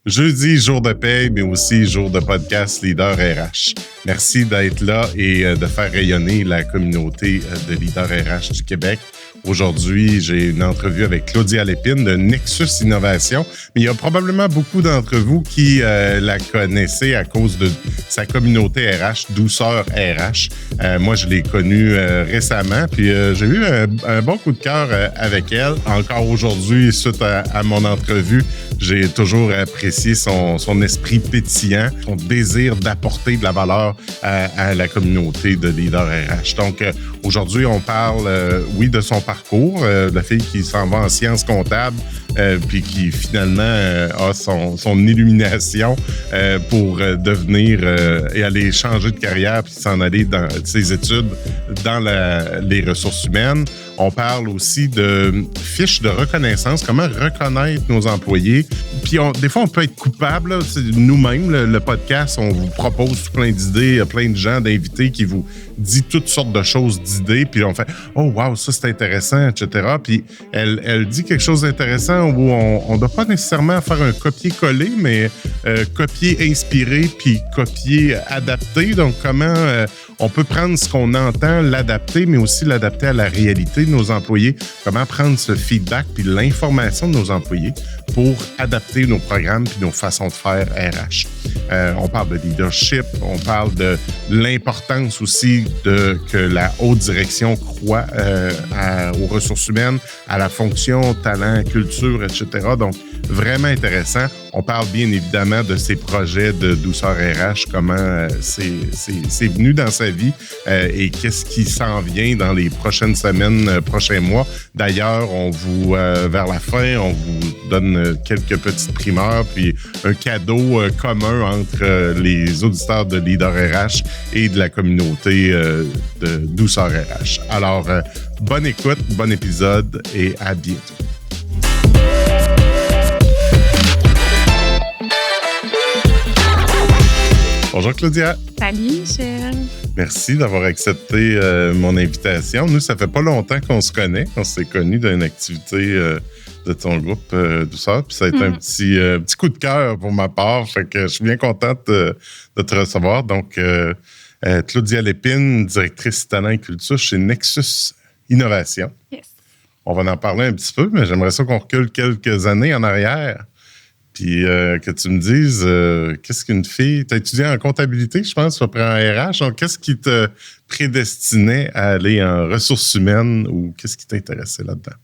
Jeudi, jour de paye, mais aussi jour de podcast Leader RH. Merci d'être là et de faire rayonner la communauté de Leader RH du Québec. Aujourd'hui, j'ai une entrevue avec Claudia Lépine de Nexus Innovation. Mais il y a probablement beaucoup d'entre vous qui la connaissez à cause de sa communauté RH, Douceur RH. Moi, je l'ai connue récemment, puis j'ai eu un bon coup de cœur avec elle. Encore aujourd'hui, suite à mon entrevue, j'ai toujours apprécié son esprit pétillant, son désir d'apporter de la valeur à la communauté de Leader RH. Donc, aujourd'hui, on parle, oui, de son parcours, la fille qui s'en va en sciences comptables, puis qui finalement a son illumination pour devenir et aller changer de carrière puis s'en aller dans ses études dans les ressources humaines. On parle aussi de fiches de reconnaissance, comment reconnaître nos employés. Puis des fois, on peut être coupable. Là, c'est nous-mêmes, le podcast, on vous propose plein d'idées, plein de gens, d'invités qui vous disent toutes sortes de choses, d'idées. Puis on fait « Oh, wow, ça, c'est intéressant, etc. » Puis elle dit quelque chose d'intéressant où on ne doit pas nécessairement faire un copier-coller, mais copier-inspirer puis copier-adapter. Donc, comment on peut prendre ce qu'on entend, l'adapter, mais aussi l'adapter à la réalité de nos employés. Comment prendre ce feedback puis l'information de nos employés pour adapter nos programmes puis nos façons de faire RH. On parle de leadership, on parle de l'importance aussi que la haute direction croit aux ressources humaines, à la fonction, talent, culture, etc. Donc, vraiment intéressant. On parle bien évidemment de ses projets de douceur RH, comment c'est venu dans sa vie et qu'est-ce qui s'en vient dans les prochaines semaines, prochains mois. D'ailleurs, vers la fin, on vous donne quelques petites primeurs puis un cadeau commun entre les auditeurs de Leader RH et de la communauté de douceur RH. Alors, bonne écoute, bon épisode et à bientôt. Bonjour Claudia. Salut Michel. Merci d'avoir accepté mon invitation. Nous, ça fait pas longtemps qu'on se connaît. On s'est connus d'une activité de ton groupe Douceur. Puis ça a été un petit coup de cœur pour ma part. Fait que je suis bien contente de te recevoir. Donc, Claudia Lépine, directrice talent et culture chez Nexus Innovation. Yes. On va en parler un petit peu, mais j'aimerais ça qu'on recule quelques années en arrière. Puis que tu me dises, qu'est-ce qu'une fille... Tu as étudié en comptabilité, je pense, après en RH. Donc, qu'est-ce qui te prédestinait à aller en ressources humaines ou qu'est-ce qui t'intéressait là-dedans?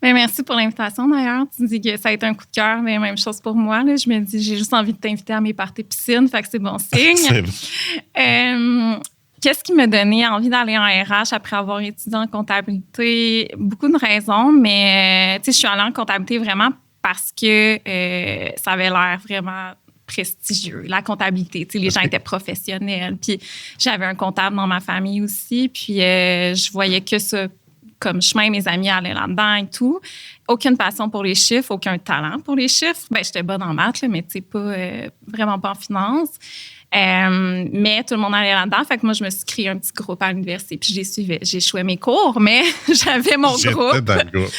Bien, merci pour l'invitation, d'ailleurs. Tu dis que ça a été un coup de cœur, mais même chose pour moi. Là. Je me dis, j'ai juste envie de t'inviter à mes parties piscine, fait que c'est bon signe. C'est bon. Qu'est-ce qui m'a donné envie d'aller en RH après avoir étudié en comptabilité? Beaucoup de raisons, mais je suis allée en comptabilité vraiment parce que ça avait l'air vraiment prestigieux, la comptabilité. Les gens étaient professionnels. Puis j'avais un comptable dans ma famille aussi. Puis je voyais que ça comme chemin. Mes amis allaient là-dedans et tout. Aucune passion pour les chiffres, aucun talent pour les chiffres. Bien, j'étais bonne en maths, là, mais vraiment pas en finance. Mais tout le monde allait là-dedans. Fait que moi, je me suis créé un petit groupe à l'université. Puis je les suivais. J'ai échoué mes cours, mais j'avais mon groupe. J'étais dans le groupe.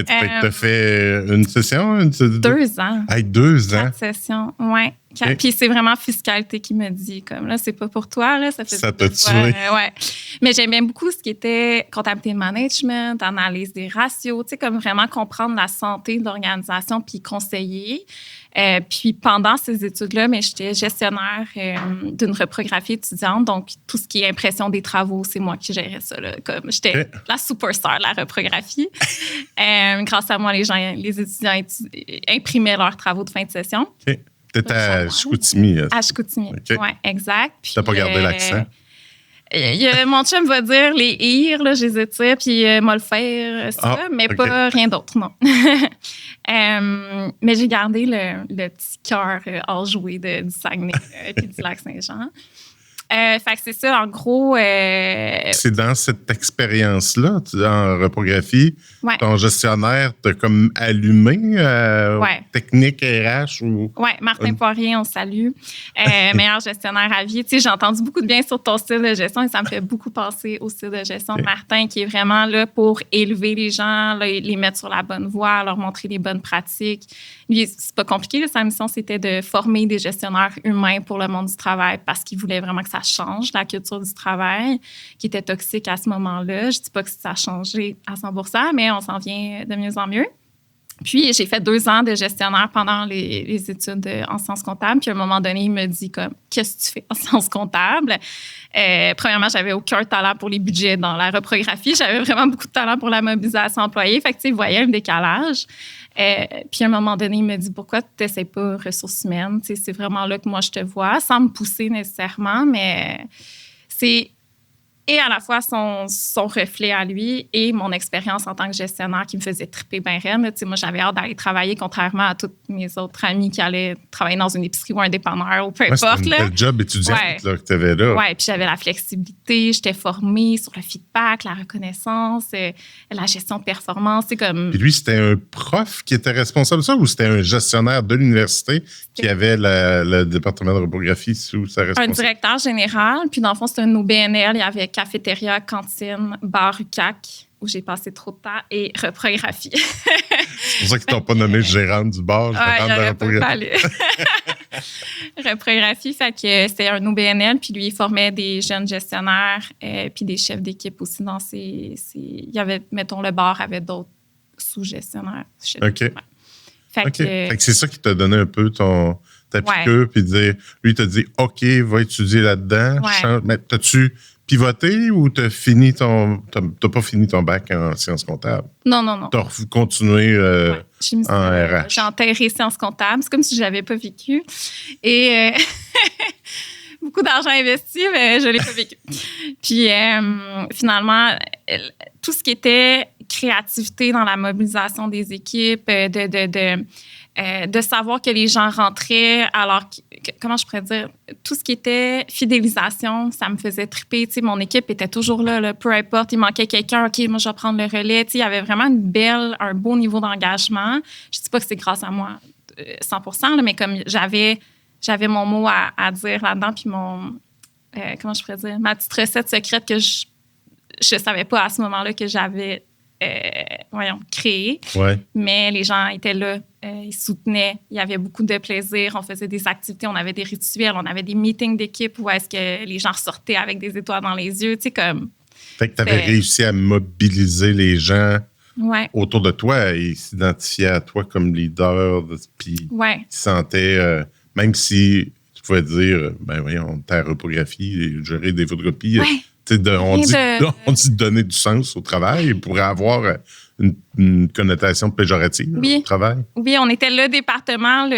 T'as fait une session? 2 ans. Hey, 2 ans? 4 sessions, oui. Okay. Puis c'est vraiment fiscalité qui me dit, comme là, c'est pas pour toi. Là, ça t'a tué. Ouais. Mais j'aimais beaucoup ce qui était comptabilité de management, analyse des ratios, comme vraiment comprendre la santé de l'organisation puis conseiller. Puis pendant ces études-là, mais j'étais gestionnaire d'une reprographie étudiante. Donc, tout ce qui est impression des travaux, c'est moi qui gérais ça. Là, comme j'étais la superstar de la reprographie. Grâce à moi, les étudiants imprimaient leurs travaux de fin de session. Okay. T'étais à Chicoutimi. À Chicoutimi, okay. Oui, exact. Puis, t'as pas gardé l'accent? Mon chum va dire les ir, là, je les étire, puis m'a le faire, ça, mais pas rien d'autre, non. Mais j'ai gardé le petit cœur enjoué du Saguenay et du Lac-Saint-Jean. Fait que c'est ça, en gros... C'est dans cette expérience-là, en reprographie, ton gestionnaire t'a comme allumé technique RH ou... Oui, Martin Poirier, on salue. Meilleur gestionnaire à vie. Tu sais, j'ai entendu beaucoup de bien sur ton style de gestion et ça me fait beaucoup penser au style de gestion de Martin qui est vraiment là pour élever les gens, les mettre sur la bonne voie, leur montrer les bonnes pratiques. lui, c'est pas compliqué. Là, sa mission, c'était de former des gestionnaires humains pour le monde du travail parce qu'il voulait vraiment que ça change, la culture du travail, qui était toxique à ce moment-là. Je dis pas que ça a changé à 100%, mais on s'en vient de mieux en mieux. Puis, j'ai fait 2 ans de gestionnaire pendant les études en sciences comptables. Puis, à un moment donné, il me dit comme, qu'est-ce que tu fais en sciences comptables? Premièrement, j'avais aucun talent pour les budgets dans la reprographie. J'avais vraiment beaucoup de talent pour la mobilisation employée. Fait que, tu sais, il voyait un décalage. Puis, à un moment donné, il me dit, pourquoi tu n'essaies pas ressources humaines? Tu sais, c'est vraiment là que moi, je te vois, sans me pousser nécessairement, mais c'est... Et à la fois son reflet à lui et mon expérience en tant que gestionnaire qui me faisait triper bien raide. Moi, j'avais hâte d'aller travailler, contrairement à tous mes autres amis qui allaient travailler dans une épicerie ou un dépanneur ou peu importe. C'était un bel job étudiant là, que tu avais là. Oui, puis j'avais la flexibilité, j'étais formée sur le feedback, la reconnaissance, la gestion de performance. Comme... Puis lui, c'était un prof qui était responsable de ça ou c'était un gestionnaire de l'université qui avait le département de reprographie sous sa responsabilité? Un directeur général, puis dans le fond, c'était un OBNL. Il y avait cafétéria, cantine, bar UQAC, où j'ai passé trop de temps, et reprographie. C'est pour ça qu'ils t'ont pas nommé gérante du bar, gérante de reprographie. Reprographie, fait que c'était un OBNL, puis lui, il formait des jeunes gestionnaires, puis des chefs d'équipe aussi dans ses... Il y avait, mettons, le bar avait d'autres sous-gestionnaires. OK. Ouais. Fait que c'est ça qui t'a donné un peu ta piqûre, puis lui, il t'a dit, OK, va étudier là-dedans. Ouais. Mais t'as-tu pivoté ou t'as pas fini ton bac en sciences comptables? Non. T'as continué en RH? J'ai enterré sciences comptables. C'est comme si je l'avais pas vécu. Et beaucoup d'argent investi, mais je l'ai pas vécu. Puis finalement, tout ce qui était créativité dans la mobilisation des équipes, de savoir que les gens rentraient alors comment je pourrais dire, tout ce qui était fidélisation, ça me faisait triper. Tu sais, mon équipe était toujours là, peu importe, il manquait quelqu'un, OK, moi je vais prendre le relais. Tu sais, il y avait vraiment un beau niveau d'engagement. Je dis pas que c'est grâce à moi 100%, là, mais comme j'avais mon mot à dire là-dedans, puis mon comment je pourrais dire, ma petite recette secrète que je savais pas à ce moment-là que j'avais créé. Ouais. Mais les gens étaient là, ils soutenaient, il y avait beaucoup de plaisir, on faisait des activités, on avait des rituels, on avait des meetings d'équipe où est-ce que les gens ressortaient avec des étoiles dans les yeux, tu sais, comme... Fait que tu avais réussi à mobiliser les gens autour de toi et s'identifier à toi comme leader, puis ils se sentaient, même si tu pouvais dire, ben voyons, ta reprographie, gérer des photocopies... On dit de donner du sens au travail, il pourrait avoir une connotation péjorative au travail. Oui, on était le département,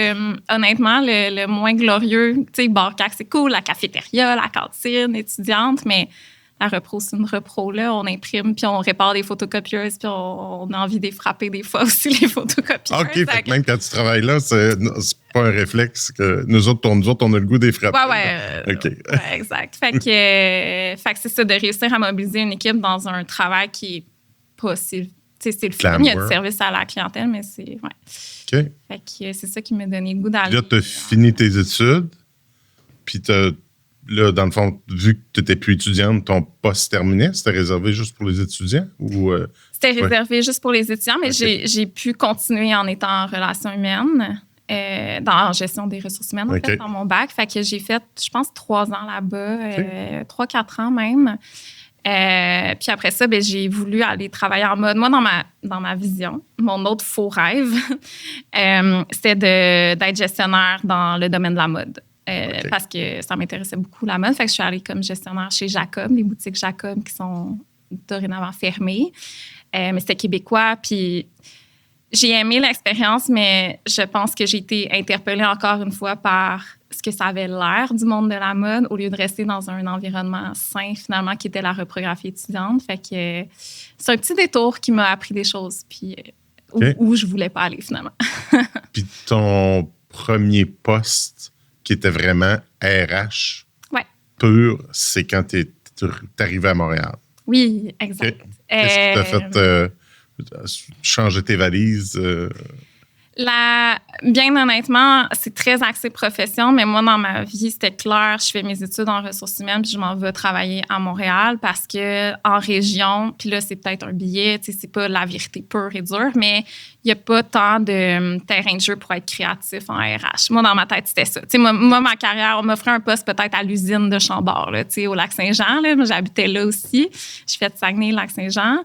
honnêtement, le moins glorieux. Tu sais, Barcac, c'est cool, la cafétéria, la cantine étudiante, mais la repro, c'est une repro, là. On imprime, puis on répare des photocopieuses, puis on a envie de les frapper des fois aussi, les photocopieuses. OK, fait que même quand tu travailles là, c'est pas un réflexe que nous autres, on a le goût de les frapper. OK. Exact. Fait que c'est ça, de réussir à mobiliser une équipe dans un travail qui est pas si... C'est le fun, il y a du service à la clientèle, mais c'est... OK. Fait que c'est ça qui m'a donné le goût d'aller. Puis là, tu as fini tes études, puis là, dans le fond, vu que tu n'étais plus étudiante, ton poste terminé, c'était réservé juste pour les étudiants? C'était réservé juste pour les étudiants, mais j'ai pu continuer en étant en relations humaines, en gestion des ressources humaines, en fait, dans mon bac. Fait que j'ai fait, je pense, 3 ans là-bas, 3-4 ans même. Puis après ça, j'ai voulu aller travailler en mode. Moi, dans ma vision, mon autre faux rêve, c'était d'être gestionnaire dans le domaine de la mode. Parce que ça m'intéressait beaucoup la mode. Fait que je suis allée comme gestionnaire chez Jacob, les boutiques Jacob qui sont dorénavant fermées. Mais c'était québécois. Puis j'ai aimé l'expérience, mais je pense que j'ai été interpellée encore une fois par ce que ça avait l'air du monde de la mode au lieu de rester dans un environnement sain, finalement, qui était la reprographie étudiante. Fait que c'est un petit détour qui m'a appris des choses, puis où je voulais pas aller, finalement. Puis ton premier poste qui était vraiment RH pur, c'est quand tu es arrivé à Montréal. Oui, exact. Qu'est-ce qui t'a fait changer tes valises? Bien honnêtement, c'est très axé profession, mais moi, dans ma vie, c'était clair. Je fais mes études en ressources humaines, puis je m'en vais travailler à Montréal parce que en région, puis là, c'est peut-être un billet, tu sais, c'est pas la vérité pure et dure, mais il n'y a pas tant de terrain de jeu pour être créatif en RH. Moi, dans ma tête, c'était ça. Tu sais, moi, ma carrière, on m'offrait un poste peut-être à l'usine de Chambord, là, tu sais, au Lac-Saint-Jean. Là. Moi, j'habitais là aussi. Je fais de Saguenay, Lac-Saint-Jean.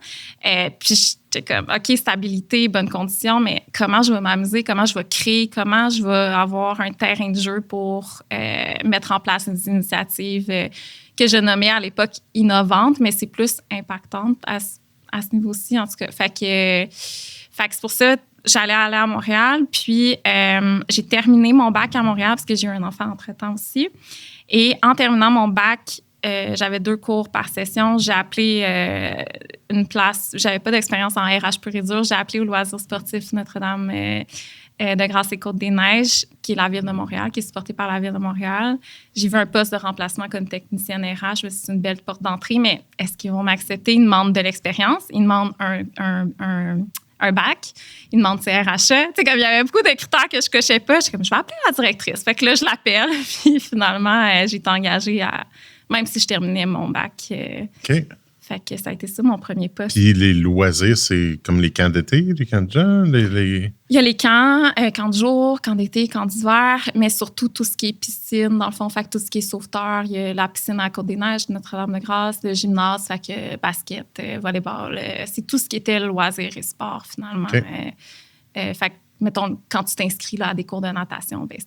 Puis j'étais comme, OK, stabilité, bonnes conditions, mais comment je vais m'amuser, comment je vais créer, comment je vais avoir un terrain de jeu pour mettre en place des initiatives que je nommais à l'époque innovantes, mais c'est plus impactante à ce niveau-ci, en tout cas. Fait que c'est pour ça j'allais aller à Montréal. Puis, j'ai terminé mon bac à Montréal parce que j'ai eu un enfant entre-temps aussi. Et en terminant mon bac, j'avais 2 cours par session. J'ai appelé une place. J'avais pas d'expérience en RH pur et dur. J'ai appelé au loisir sportif Notre-Dame de Grâce-et-Côte-des-Neiges, qui est la ville de Montréal, qui est supportée par la ville de Montréal. J'ai vu un poste de remplacement comme technicienne RH. C'est une belle porte d'entrée, mais est-ce qu'ils vont m'accepter? Ils demandent de l'expérience. Ils demandent un bac, ils demandent CRHA. Tu sais, comme il y avait beaucoup de critères que je cochais pas, je vais appeler la directrice. Fait que là, je l'appelle, puis finalement, j'ai été engagée même si je terminais mon bac. OK. Fait que ça a été ça, mon premier poste. Puis les loisirs, c'est comme les camps d'été, les camps de gens? Il y a les camps, camps de jour, camps d'été, camps d'hiver, mais surtout tout ce qui est piscine, dans le fond, fait que tout ce qui est sauveteur. Il y a la piscine à la Côte-des-Neiges, Notre-Dame-de-Grâce, le gymnase, fait que basket, volleyball. C'est tout ce qui était loisirs et sport, finalement. Okay. Fait que, mettons, quand tu t'inscris là, à des cours de natation, ben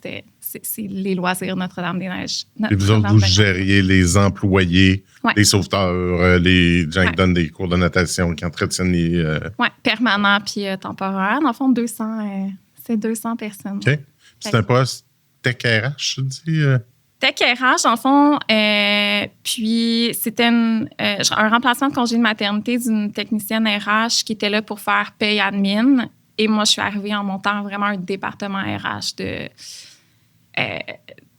c'est les loisirs Notre-Dame-des-Neiges. Et vous autres, vous gériez les employés, ouais. les sauveteurs, les gens qui donnent des cours de natation, qui entretiennent les... Oui, permanent puis temporaire. Dans le fond, 200 personnes. OK. C'est un poste tech RH, je dis? Tech RH, dans le fond, puis c'était un remplacement de congé de maternité d'une technicienne RH qui était là pour faire paye admin. Et moi, je suis arrivée en montant vraiment un département RH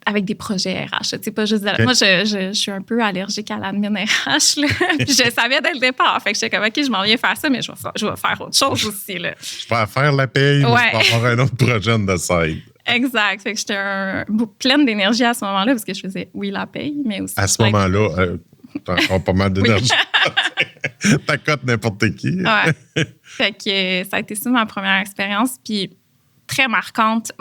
avec des projets RH. Tu sais, pas juste okay. Moi, je suis un peu allergique à l'admin RH. Là. Puis je savais dès le départ. Fait que j'étais comme, OK, je m'en viens faire ça, mais je vais faire autre chose aussi. Là. Je vais faire la paye, mais je vais avoir un autre projet on the side. Exact. Fait que j'étais pleine d'énergie à ce moment-là parce que je faisais, oui, la paye, mais aussi... À ce moment-là, t'as encore pas mal d'énergie. T'as cote n'importe qui. Ouais. Fait que ça a été ça ma première expérience. Puis très marquante.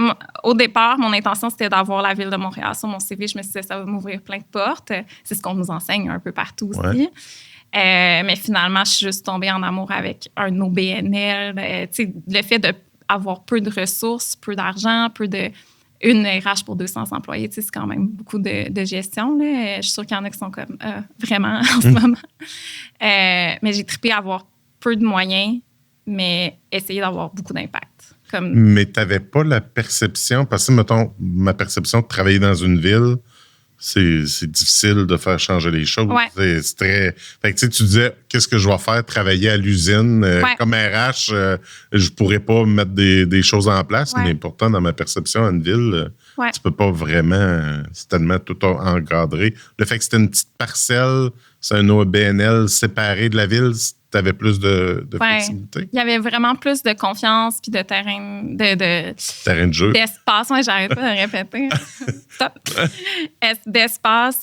Au départ, mon intention, c'était d'avoir la ville de Montréal sur mon CV. Je me suis dit, ça va m'ouvrir plein de portes. C'est ce qu'on nous enseigne un peu partout aussi. Ouais. Mais finalement, je suis juste tombée en amour avec un OBNL. Le fait d'avoir peu de ressources, peu d'argent, une RH pour 200 employés, c'est quand même beaucoup de gestion. Là. Je suis sûre qu'il y en a qui sont comme vraiment en ce moment. Mais j'ai trippé à avoir peu de moyens, mais essayer d'avoir beaucoup d'impact. Mais tu n'avais pas la perception, parce que, mettons, ma perception de travailler dans une ville, c'est difficile de faire changer les choses. Ouais. C'est très... Fait que tu disais, qu'est-ce que je vais faire? Travailler à l'usine. Comme RH, je pourrais pas mettre des choses en place, mais pourtant, dans ma perception, une ville, tu peux pas vraiment... C'est tellement tout encadré. Le fait que c'était une petite parcelle, c'est un OBNL séparé de la ville, tu avais plus de flexibilité? Il y avait vraiment plus de confiance puis de terrain de jeu. D'espace. Moi, j'arrête pas de répéter. Stop. D'espace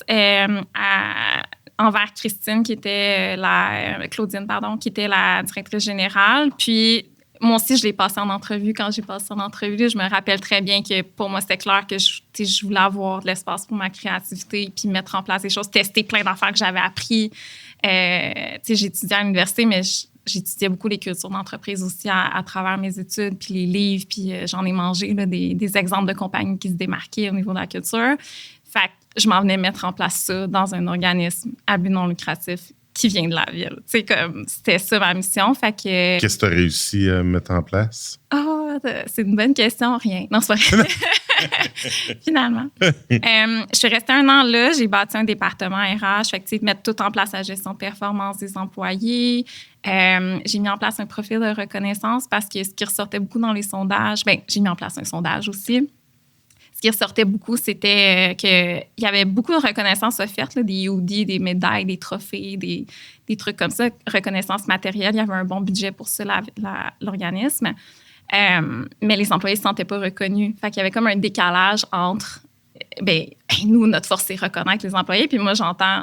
envers Christine, qui était Claudine, pardon, qui était la directrice générale. Puis, moi aussi, je l'ai passé en entrevue. Quand j'ai passé en entrevue, je me rappelle très bien que pour moi, c'était clair que je voulais avoir de l'espace pour ma créativité puis mettre en place des choses, tester plein d'affaires que j'avais appris. J'ai étudié à l'université, mais j'étudiais beaucoup les cultures d'entreprise aussi à travers mes études, puis les livres, puis j'en ai mangé là, des exemples de compagnies qui se démarquaient au niveau de la culture. Fait que je m'en venais mettre en place ça dans un organisme à but non lucratif qui vient de la ville. C'était ça ma mission. Fait que... Qu'est-ce que tu as réussi à mettre en place? C'est une bonne question. Rien. Non, c'est pas vrai. Finalement. Je suis restée 1 an là. J'ai bâti un département RH. Fait que, mettre tout en place la gestion de performance des employés. J'ai mis en place un profil de reconnaissance parce que ce qui ressortait beaucoup dans les sondages, j'ai mis en place un sondage aussi. Ce qui ressortait beaucoup, c'était qu'il y avait beaucoup de reconnaissance offerte, là, des UD, des médailles, des trophées, des trucs comme ça, reconnaissance matérielle. Il y avait un bon budget pour ça, l'organisme. Mais les employés ne se sentaient pas reconnus. Fait qu'il y avait comme un décalage entre nous, notre force, c'est reconnaître les employés. Puis moi, j'entends,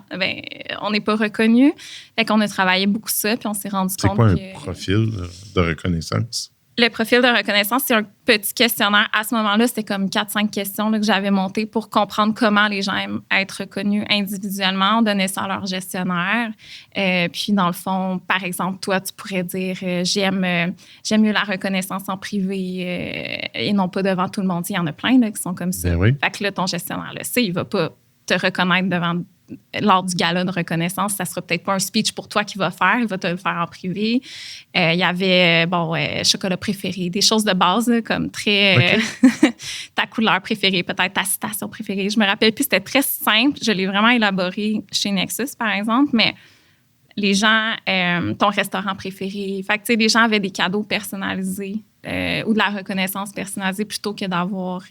on n'est pas reconnus. Fait qu'on a travaillé beaucoup ça, puis on s'est rendu compte que... C'est quoi un profil de reconnaissance? Le profil de reconnaissance, c'est un petit questionnaire. À ce moment-là, c'était comme 4-5 questions là, que j'avais montées pour comprendre comment les gens aiment être reconnus individuellement. On donnait ça à leur gestionnaire. Puis, dans le fond, par exemple, toi, tu pourrais dire j'aime mieux la reconnaissance en privé et non pas devant tout le monde. Il y en a plein là, qui sont comme ça. Ben oui. Fait que là, ton gestionnaire le sait, il ne va pas te reconnaître lors du gala de reconnaissance. Ça ne sera peut-être pas un speech pour toi qu'il va faire, il va te le faire en privé. Il y avait, chocolat préféré, des choses de base, là, comme très... ta couleur préférée, peut-être ta citation préférée. Je me rappelle plus, c'était très simple. Je l'ai vraiment élaboré chez Nexus, par exemple, mais les gens, ton restaurant préféré. Fait que, tu sais, les gens avaient des cadeaux personnalisés ou de la reconnaissance personnalisée plutôt que d'avoir...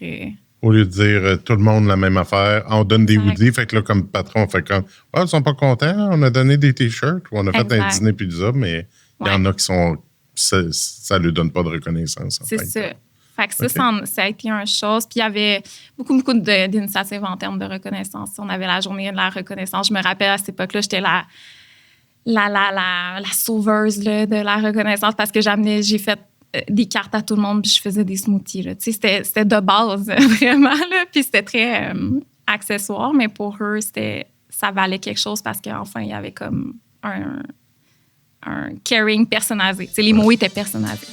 Au lieu de dire tout le monde la même affaire, on donne des hoodies. Fait que là, comme patron, on fait comme ils sont pas contents, on a donné des t-shirts ou on a fait un dîner pizza, mais il y en a qui sont. Ça ne lui donne pas de reconnaissance. C'est ça. Fait que ça a été une chose. Puis il y avait beaucoup d'initiatives en termes de reconnaissance. On avait la journée de la reconnaissance. Je me rappelle à cette époque-là, j'étais la sauveuse là, de la reconnaissance parce que j'ai fait des cartes à tout le monde, puis je faisais des smoothies. Là. C'était de base, vraiment. Là. Puis c'était très accessoire, mais pour eux, ça valait quelque chose parce qu'enfin, il y avait comme un caring personnalisé. Les mots étaient personnalisés.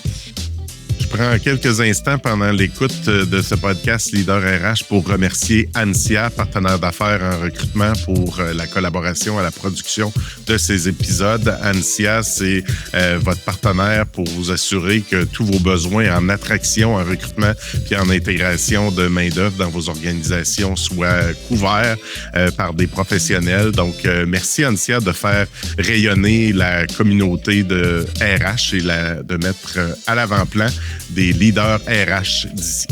Je prends quelques instants pendant l'écoute de ce podcast Leader RH pour remercier Ansia, partenaire d'affaires en recrutement, pour la collaboration à la production de ces épisodes. Ansia, c'est votre partenaire pour vous assurer que tous vos besoins en attraction, en recrutement puis en intégration de main-d'œuvre dans vos organisations soient couverts par des professionnels. Donc, merci Ansia de faire rayonner la communauté de RH et de mettre à l'avant-plan des leaders RH d'ici.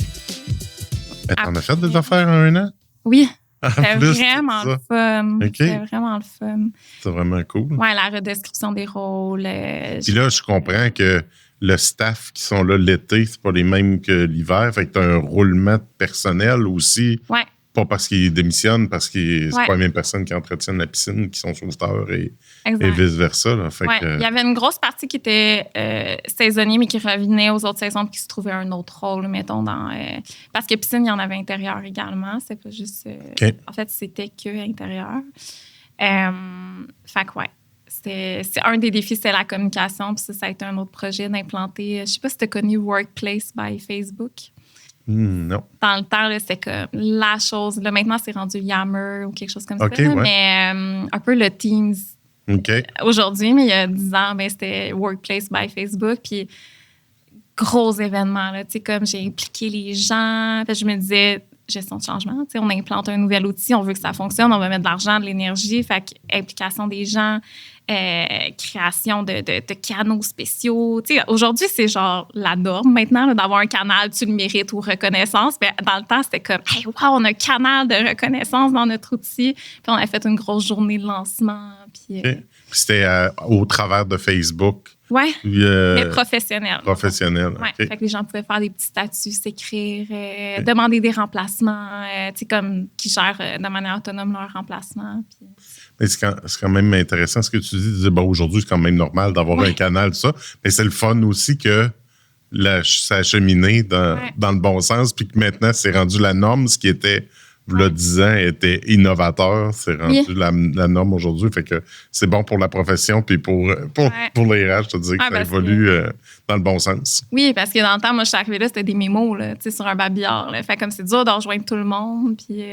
T'en as fait des affaires en 1 an? Oui. C'était vraiment le fun. Okay. C'était vraiment le fun. C'est vraiment cool. Oui, la redescription des rôles. Puis là, je comprends que le staff qui sont là l'été, c'est pas les mêmes que l'hiver. Fait que t'as un roulement de personnel aussi. Oui. Pas parce qu'ils démissionnent, parce que c'est pas les mêmes personnes qui entretiennent la piscine, qui sont sauveteurs et vice-versa. Là. Fait que, il y avait une grosse partie qui était saisonnier, mais qui revenait aux autres saisons et qui se trouvait un autre rôle, mettons, parce que piscine, il y en avait intérieur également. C'est pas juste... En fait, c'était que intérieur. Fait que, c'est un des défis, c'est la communication. Puis ça a été un autre projet d'implanter... Je sais pas si tu as connu Workplace by Facebook. Non. Dans le temps, là, c'était comme la chose. Là, maintenant, c'est rendu Yammer ou quelque chose comme ça. Là, mais un peu le Teams aujourd'hui. Mais il y a 10 ans, c'était Workplace by Facebook. Puis, gros événement. Là, comme j'ai impliqué les gens. Fait, je me disais, gestion de changement. On implante un nouvel outil, on veut que ça fonctionne, on va mettre de l'argent, de l'énergie. Fait que, implication des gens. Création de canaux spéciaux. T'sais, aujourd'hui, c'est genre la norme maintenant là, d'avoir un canal, tu le mérites ou reconnaissance. Mais dans le temps, c'était comme, hey, wow, on a un canal de reconnaissance dans notre outil. Puis on a fait une grosse journée de lancement. Puis c'était au travers de Facebook. Oui, mais professionnel. Professionnel, ouais, fait que les gens pouvaient faire des petits statuts, s'écrire, demander des remplacements, comme qui gèrent de manière autonome leur remplacement. Puis... Mais c'est quand même intéressant ce que tu dis. Aujourd'hui, c'est quand même normal d'avoir un canal, tout ça. Mais c'est le fun aussi que ça a cheminé dans le bon sens, puis que maintenant, c'est rendu la norme, ce qui était... Le 10 ans était innovateur, c'est rendu la norme aujourd'hui. Fait que c'est bon pour la profession puis pour les RH, je te dis que ça évolue dans le bon sens. Oui, parce que dans le temps, moi, je suis arrivée là, c'était des mémos là, sur un babillard. Là. Fait comme c'est dur de rejoindre tout le monde. Puis,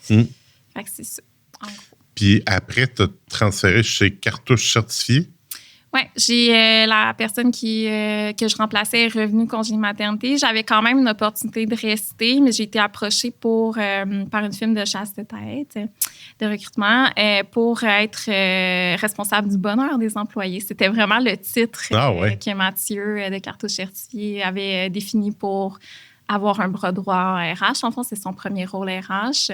fait que c'est ça, en gros. Puis après, tu as transféré chez Cartouche Certifié. Oui, j'ai la personne que je remplaçais est revenue congé de maternité. J'avais quand même une opportunité de rester, mais j'ai été approchée par une firme de chasse de tête, de recrutement, pour être responsable du bonheur des employés. C'était vraiment le titre que Mathieu de Cartouche Certifié avait défini pour avoir un bras droit en RH. En fait, c'est son premier rôle RH.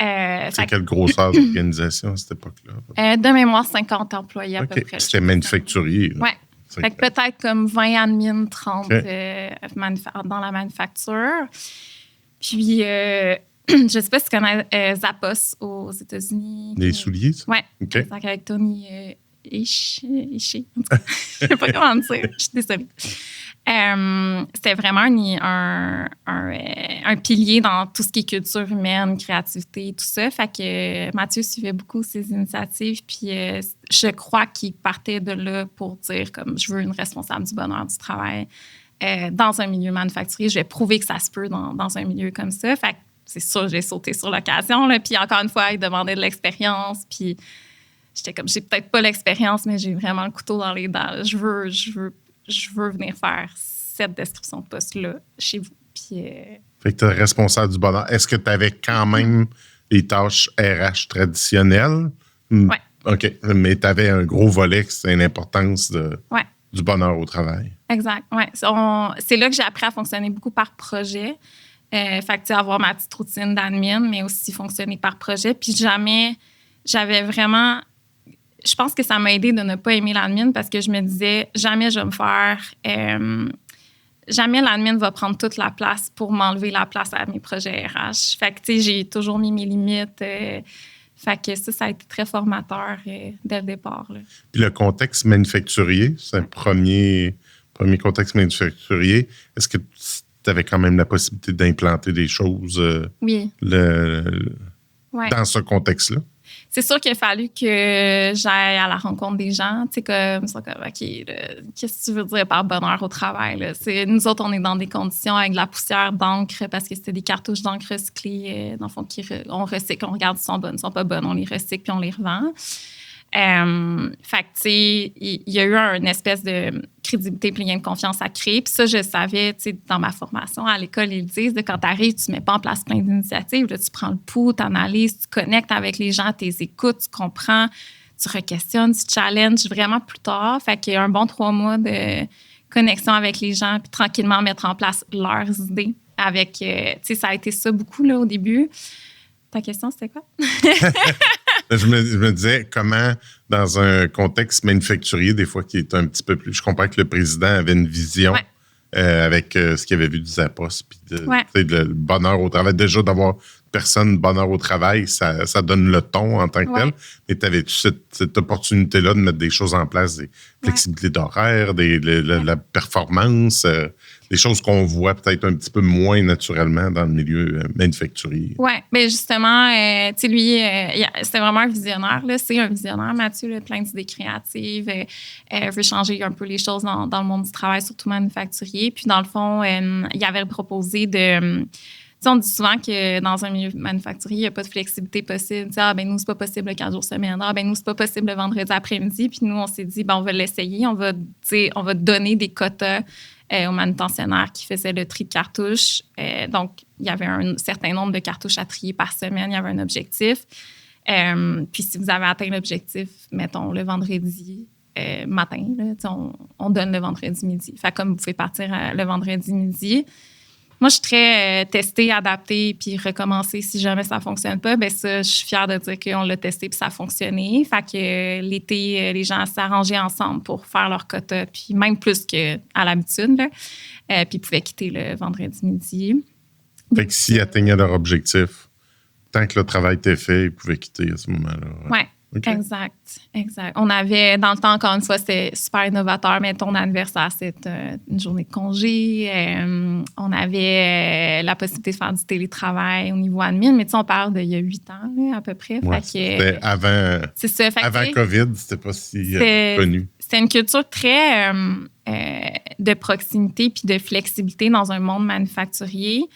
C'est quelle grosseur d'organisation à cette époque-là? De mémoire, 50 employés à peu près. C'était manufacturier. Oui, Fait que peut-être comme 20 admin, 30 dans la manufacture. Puis, je ne sais pas si tu connais Zappos aux États-Unis. Les souliers, ça? Oui, avec Tony Ishii. Je ne sais pas comment dire. Je suis désolée. C'était vraiment un pilier dans tout ce qui est culture humaine, créativité, tout ça. Fait que Mathieu suivait beaucoup ses initiatives. Puis je crois qu'il partait de là pour dire comme je veux une responsable du bonheur du travail dans un milieu manufacturier. Je vais prouver que ça se peut dans un milieu comme ça. Fait que c'est sûr, j'ai sauté sur l'occasion. Là. Puis encore une fois, il demandait de l'expérience. Puis j'étais comme, j'ai peut-être pas l'expérience, mais j'ai vraiment le couteau dans les dents. Je veux venir faire cette description de poste-là chez vous. Puis, fait que tu es responsable du bonheur. Est-ce que tu avais quand même les tâches RH traditionnelles? Oui. OK. Mais tu avais un gros volet, c'est l'importance du bonheur au travail. Exact. Ouais. C'est là que j'ai appris à fonctionner beaucoup par projet. Fait que, avoir ma petite routine d'admin, mais aussi fonctionner par projet. Puis jamais, j'avais vraiment... Je pense que ça m'a aidé de ne pas aimer l'admin parce que je me disais, jamais je vais me faire... jamais l'admin va prendre toute la place pour m'enlever la place à mes projets RH. Fait que, tu sais, j'ai toujours mis mes limites. Fait que ça a été très formateur dès le départ. Là. Puis le contexte manufacturier, c'est un premier contexte manufacturier. Est-ce que tu avais quand même la possibilité d'implanter des choses oui. dans ce contexte-là? C'est sûr qu'il a fallu que j'aille à la rencontre des gens. Tu sais, comme ça, comme, OK, qu'est-ce que tu veux dire par bonheur au travail? Là? Nous autres, on est dans des conditions avec de la poussière d'encre parce que c'était des cartouches d'encre recyclées, dans le fond, on recycle, on regarde si sont bonnes, si sont pas bonnes, on les recycle puis on les revend. Fait que, tu sais, il y a eu une espèce de crédibilité puis lien de confiance à créer. Puis ça, je savais, tu sais, dans ma formation à l'école, ils le disent, quand tu arrives, tu mets pas en place plein d'initiatives. Là, tu prends le pouls, tu analyses, tu connectes avec les gens, tu les écoutes, tu comprends, tu re-questionnes, tu challenges vraiment plus tard. Fait qu'il y a un bon 3 mois de connexion avec les gens puis tranquillement mettre en place leurs idées. Avec, tu sais, ça a été ça beaucoup là, au début. Ta question, c'était quoi? Je me disais comment, dans un contexte manufacturier, des fois qui est un petit peu plus... Je comprends que le président avait une vision avec ce qu'il avait vu du Zappos, puis le bonheur au travail. Déjà, d'avoir personne bonheur au travail, ça donne le ton en tant que tel. Mais tu avais-tu cette opportunité-là de mettre des choses en place, des flexibilités d'horaire, la performance, des choses qu'on voit peut-être un petit peu moins naturellement dans le milieu manufacturier. Oui, bien justement, tu sais, lui, c'était vraiment un visionnaire. Là. C'est un visionnaire, Mathieu, là, plein d'idées créatives. Veut changer un peu les choses dans le monde du travail, surtout manufacturier. Puis, dans le fond, il avait proposé de... Tu sais, on dit souvent que dans un milieu manufacturier, il n'y a pas de flexibilité possible. Tu sais, nous, c'est pas possible le 4 jours semaine. Nous, c'est pas possible le vendredi après-midi. Puis nous, on s'est dit, on va l'essayer. On va donner des quotas aux manutentionnaires qui faisaient le tri de cartouches. Donc, il y avait un certain nombre de cartouches à trier par semaine. Il y avait un objectif. Puis si vous avez atteint l'objectif, mettons, le vendredi matin, là, on donne le vendredi midi. Fait comme vous pouvez partir le vendredi midi. Moi, je suis très testée, adaptée, puis recommencer si jamais ça ne fonctionne pas. Bien, ça, je suis fière de dire qu'on l'a testé puis ça a fonctionné. Fait que l'été, les gens s'arrangeaient ensemble pour faire leur quota, puis même plus qu'à l'habitude. Puis ils pouvaient quitter le vendredi midi. Fait que s'ils atteignaient leur objectif, tant que le travail était fait, ils pouvaient quitter à ce moment-là. Oui. Okay. Exact. On avait, dans le temps, encore une fois, c'était super innovateur, mais ton anniversaire, c'était une journée de congé. On avait la possibilité de faire du télétravail au niveau admin, mais tu sais, on parle d'il y a 8 ans, là, à peu près. Ouais, c'était avant, c'est ça, avant COVID, c'était pas si connu. C'était une culture très de proximité puis de flexibilité dans un monde manufacturier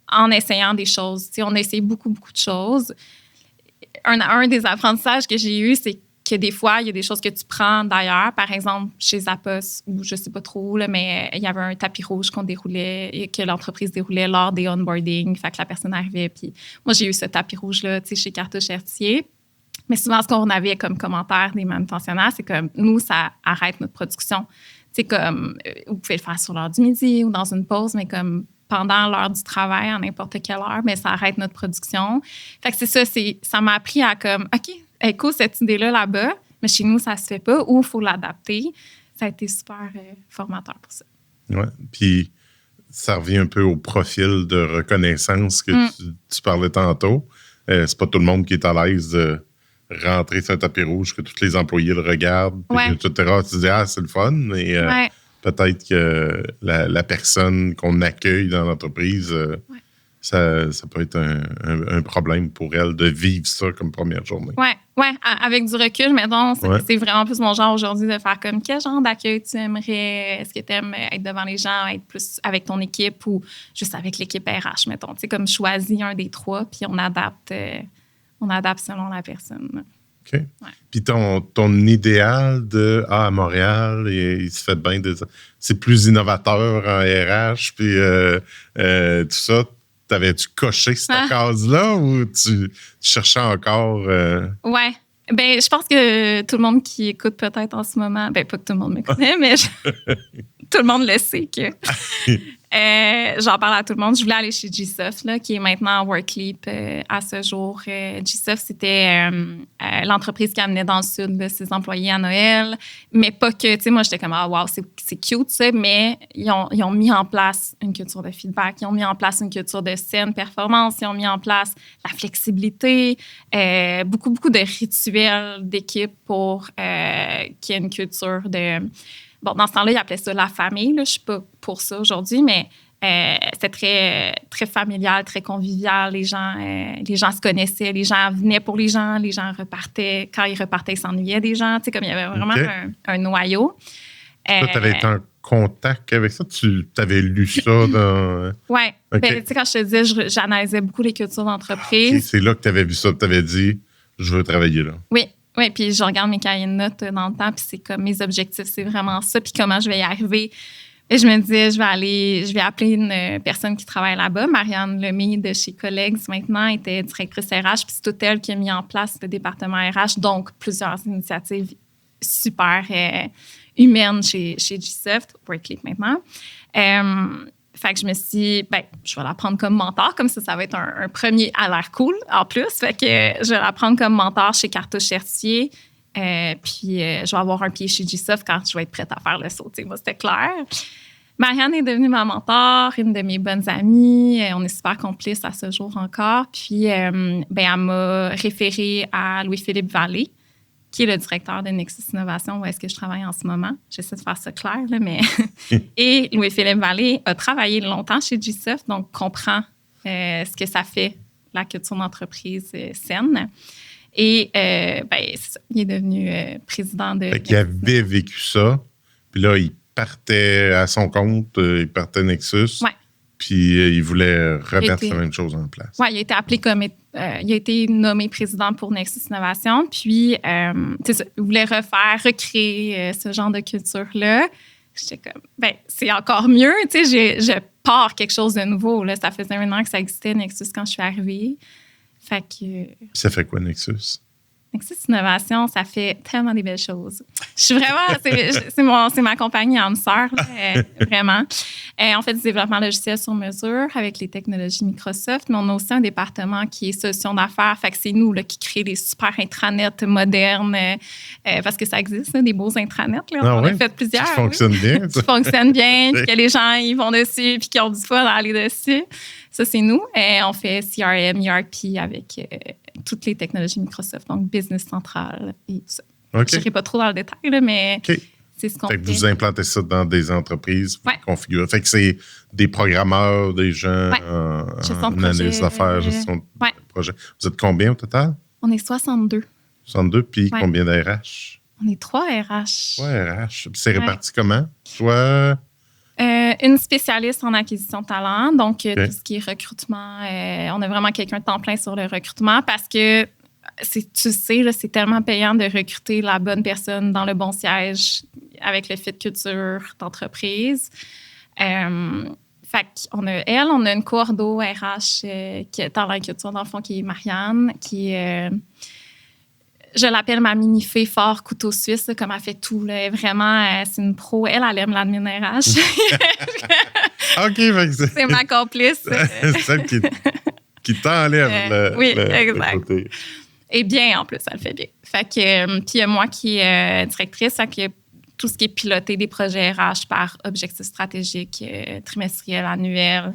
en essayant des choses. Tu sais, on a essayé beaucoup de choses. Un des apprentissages que j'ai eu, c'est que des fois, il y a des choses que tu prends d'ailleurs. Par exemple, chez Zappos, ou je ne sais pas trop, là, mais il y avait un tapis rouge qu'on déroulait et que l'entreprise déroulait lors des onboarding. Fait que la personne arrivait. Puis moi, j'ai eu ce tapis rouge-là, tu sais, chez Cartouche Hertier. Mais souvent, ce qu'on avait comme commentaire des manutentionnaires, c'est que nous, ça arrête notre production. Tu sais, comme, vous pouvez le faire sur l'heure du midi ou dans une pause, mais comme pendant l'heure du travail, à n'importe quelle heure, mais ça arrête notre production. Fait que c'est ça, ça m'a appris à comme, OK, écoute, cette idée-là, là-bas, mais chez nous, ça se fait pas, ou il faut l'adapter. ça a été super formateur pour ça. Ouais. Puis, ça revient un peu au profil de reconnaissance que tu parlais tantôt. C'est pas tout le monde qui est à l'aise de rentrer sur un tapis rouge, que tous les employés le regardent, etc. Tu dis, c'est le fun, mais peut-être que la personne qu'on accueille dans l'entreprise, ça peut être un problème pour elle de vivre ça comme première journée. Oui, avec du recul, mettons, c'est vraiment plus mon genre aujourd'hui de faire comme quel genre d'accueil tu aimerais? Est-ce que tu aimes être devant les gens, être plus avec ton équipe ou juste avec l'équipe RH, mettons? Tu sais, comme choisis un des trois, puis on adapte selon la personne. OK. Ouais. Puis ton idéal à Montréal, il se fait bien c'est plus innovateur en RH, puis tout ça. T'avais-tu coché cette case-là ou tu cherchais encore? Ouais. Ben, je pense que tout le monde qui écoute peut-être en ce moment, ben pas que tout le monde me connaît, mais tout le monde le sait que j'en parle à tout le monde. Je voulais aller chez GSoft, là, qui est maintenant Workleap à ce jour. GSoft, c'était l'entreprise qui amenait dans le sud là, ses employés à Noël, mais pas que, tu sais, moi, j'étais comme, wow, c'est cute, ça, mais ils ont mis en place une culture de feedback, ils ont mis en place une culture de saine performance, ils ont mis en place la flexibilité, beaucoup de rituels d'équipe pour qu'il y ait une culture de... Bon, dans ce temps-là, ils appelaient ça la famille. Là. Je ne suis pas pour ça aujourd'hui, mais c'était très, très familial, très convivial. Les gens se connaissaient, les gens venaient pour les gens repartaient. Quand ils repartaient, ils s'ennuyaient des gens. Tu sais, comme il y avait vraiment un noyau. Toi, tu avais été en contact avec ça? Tu avais lu ça dans... Oui. Okay. Ben, tu sais, quand je te disais, j'analysais beaucoup les cultures d'entreprise. Okay, c'est là que tu avais vu ça, tu avais dit, je veux travailler là. Oui. Oui, puis je regarde mes cahiers de notes dans le temps, puis c'est comme mes objectifs, c'est vraiment ça, puis comment je vais y arriver. Et je me disais, je vais appeler une personne qui travaille là-bas, Marianne Lemay de chez Colleagues maintenant, était directrice RH, puis c'est toute elle qui a mis en place le département RH, donc plusieurs initiatives super humaines chez GSoft, Workleap maintenant. Fait que je me suis dit, je vais la prendre comme mentor, comme ça va être un premier à l'air cool en plus. Fait que je vais la prendre comme mentor chez Cartouche Chertier. Puis je vais avoir un pied chez GSoft quand je vais être prête à faire le saut. T'sais, moi, c'était clair. Marianne est devenue ma mentor, une de mes bonnes amies. On est super complices à ce jour encore. Puis elle m'a référée à Louis-Philippe Vallée, qui est le directeur de Nexus Innovation, où est-ce que je travaille en ce moment. J'essaie de faire ça clair, là, mais... Et Louis-Philippe Vallée a travaillé longtemps chez GSoft, donc comprend ce que ça fait, la culture d'entreprise saine. Et c'est ça, il est devenu président de... Fait qu'il avait vécu ça, puis là, il partait à son compte, il partait Nexus. Ouais. Puis il voulait remettre la même chose en place. Oui, il a été appelé comme... il a été nommé président pour Nexus Innovation. Puis, c'est ça, il voulait recréer ce genre de culture-là. J'étais comme, c'est encore mieux. Tu sais, je pars quelque chose de nouveau. Là. Ça faisait 1 an que ça existait, Nexus, quand je suis arrivée. Fait que... Ça fait quoi, Nexus? Nexus Innovation, ça fait tellement des belles choses. Je suis vraiment... c'est ma compagnie âme sœur, vraiment. On fait du développement logiciel sur mesure avec les technologies Microsoft, mais on a aussi un département qui est solutions d'affaires. Fait que c'est nous là, qui créons des super intranets modernes parce que ça existe, là, des beaux intranets. Là. On a fait plusieurs. Qui fonctionnent bien. Qui fonctionnent bien, puis que les gens ils vont dessus puis qui ont du fun à aller dessus. Ça, c'est nous. On fait CRM, ERP avec toutes les technologies Microsoft, donc Business Central et tout ça. Okay. Je n'irai pas trop dans le détail, là, mais c'est ce qu'on fait. Fait que vous implantez ça dans des entreprises configurées. Fait que c'est des programmeurs, des gens en analyse d'affaires, gestion de projet. Vous êtes combien au total? On est 62. 62, puis combien d'RH? On est 3 RH. 3 RH. C'est réparti comment? Toi... une spécialiste en acquisition de talent, donc tout ce qui est recrutement. On a vraiment quelqu'un de temps plein sur le recrutement parce que, tu sais, là, c'est tellement payant de recruter la bonne personne dans le bon siège avec le fit culture d'entreprise. Fait qu'on a elle, on a une coordo RH qui est dans la culture d'enfant qui est Marianne, qui est... je l'appelle ma mini-fée fort couteau suisse, là, comme elle fait tout. Là. Vraiment, c'est une pro. Elle aime l'admin RH. OK. C'est ma complice. Celle qui t'enlève exact. le côté. Et bien, en plus, elle le fait bien. Fait que, puis il y a moi qui est directrice. Fait que tout ce qui est piloter des projets RH par objectifs stratégiques, trimestriels, annuels,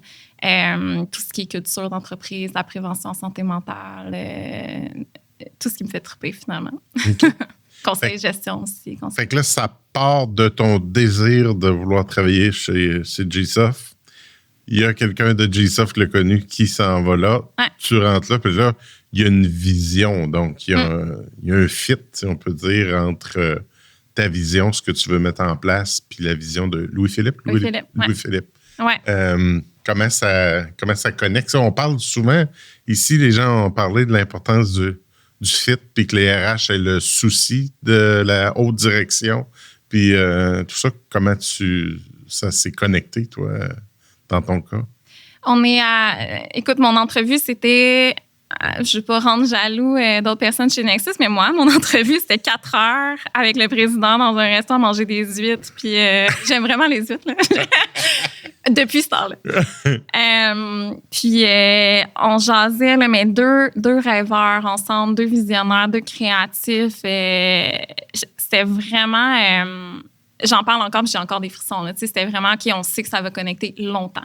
tout ce qui est culture d'entreprise, la prévention santé mentale, tout ce qui me fait triper finalement. Okay. Conseil de gestion aussi. Fait que là, ça part de ton désir de vouloir travailler chez GSoft. Il y a quelqu'un de GSoft le connu qui s'en va là. Ouais. Tu rentres là, puis là, il y a une vision. Donc, il y a un fit, si on peut dire, entre ta vision, ce que tu veux mettre en place, puis la vision de Louis-Philippe. Louis-Philippe. Ouais. Comment ça connecte? On parle souvent, ici, les gens ont parlé de l'importance du fit, puis que les RH aient le souci de la haute direction. Puis tout ça, comment ça s'est connecté, toi, dans ton cas? Écoute, mon entrevue, c'était... Je ne vais pas rendre jaloux d'autres personnes chez Nexus, mais moi, mon entrevue, c'était 4 heures avec le président dans un restaurant manger des huîtres. Puis j'aime vraiment les huîtres, là. Depuis ce temps-là. Puis on jasait, là, mais deux rêveurs ensemble, 2 visionnaires, 2 créatifs. C'était vraiment... j'en parle encore, puis j'ai encore des frissons. Là. C'était vraiment, OK, on sait que ça va connecter longtemps.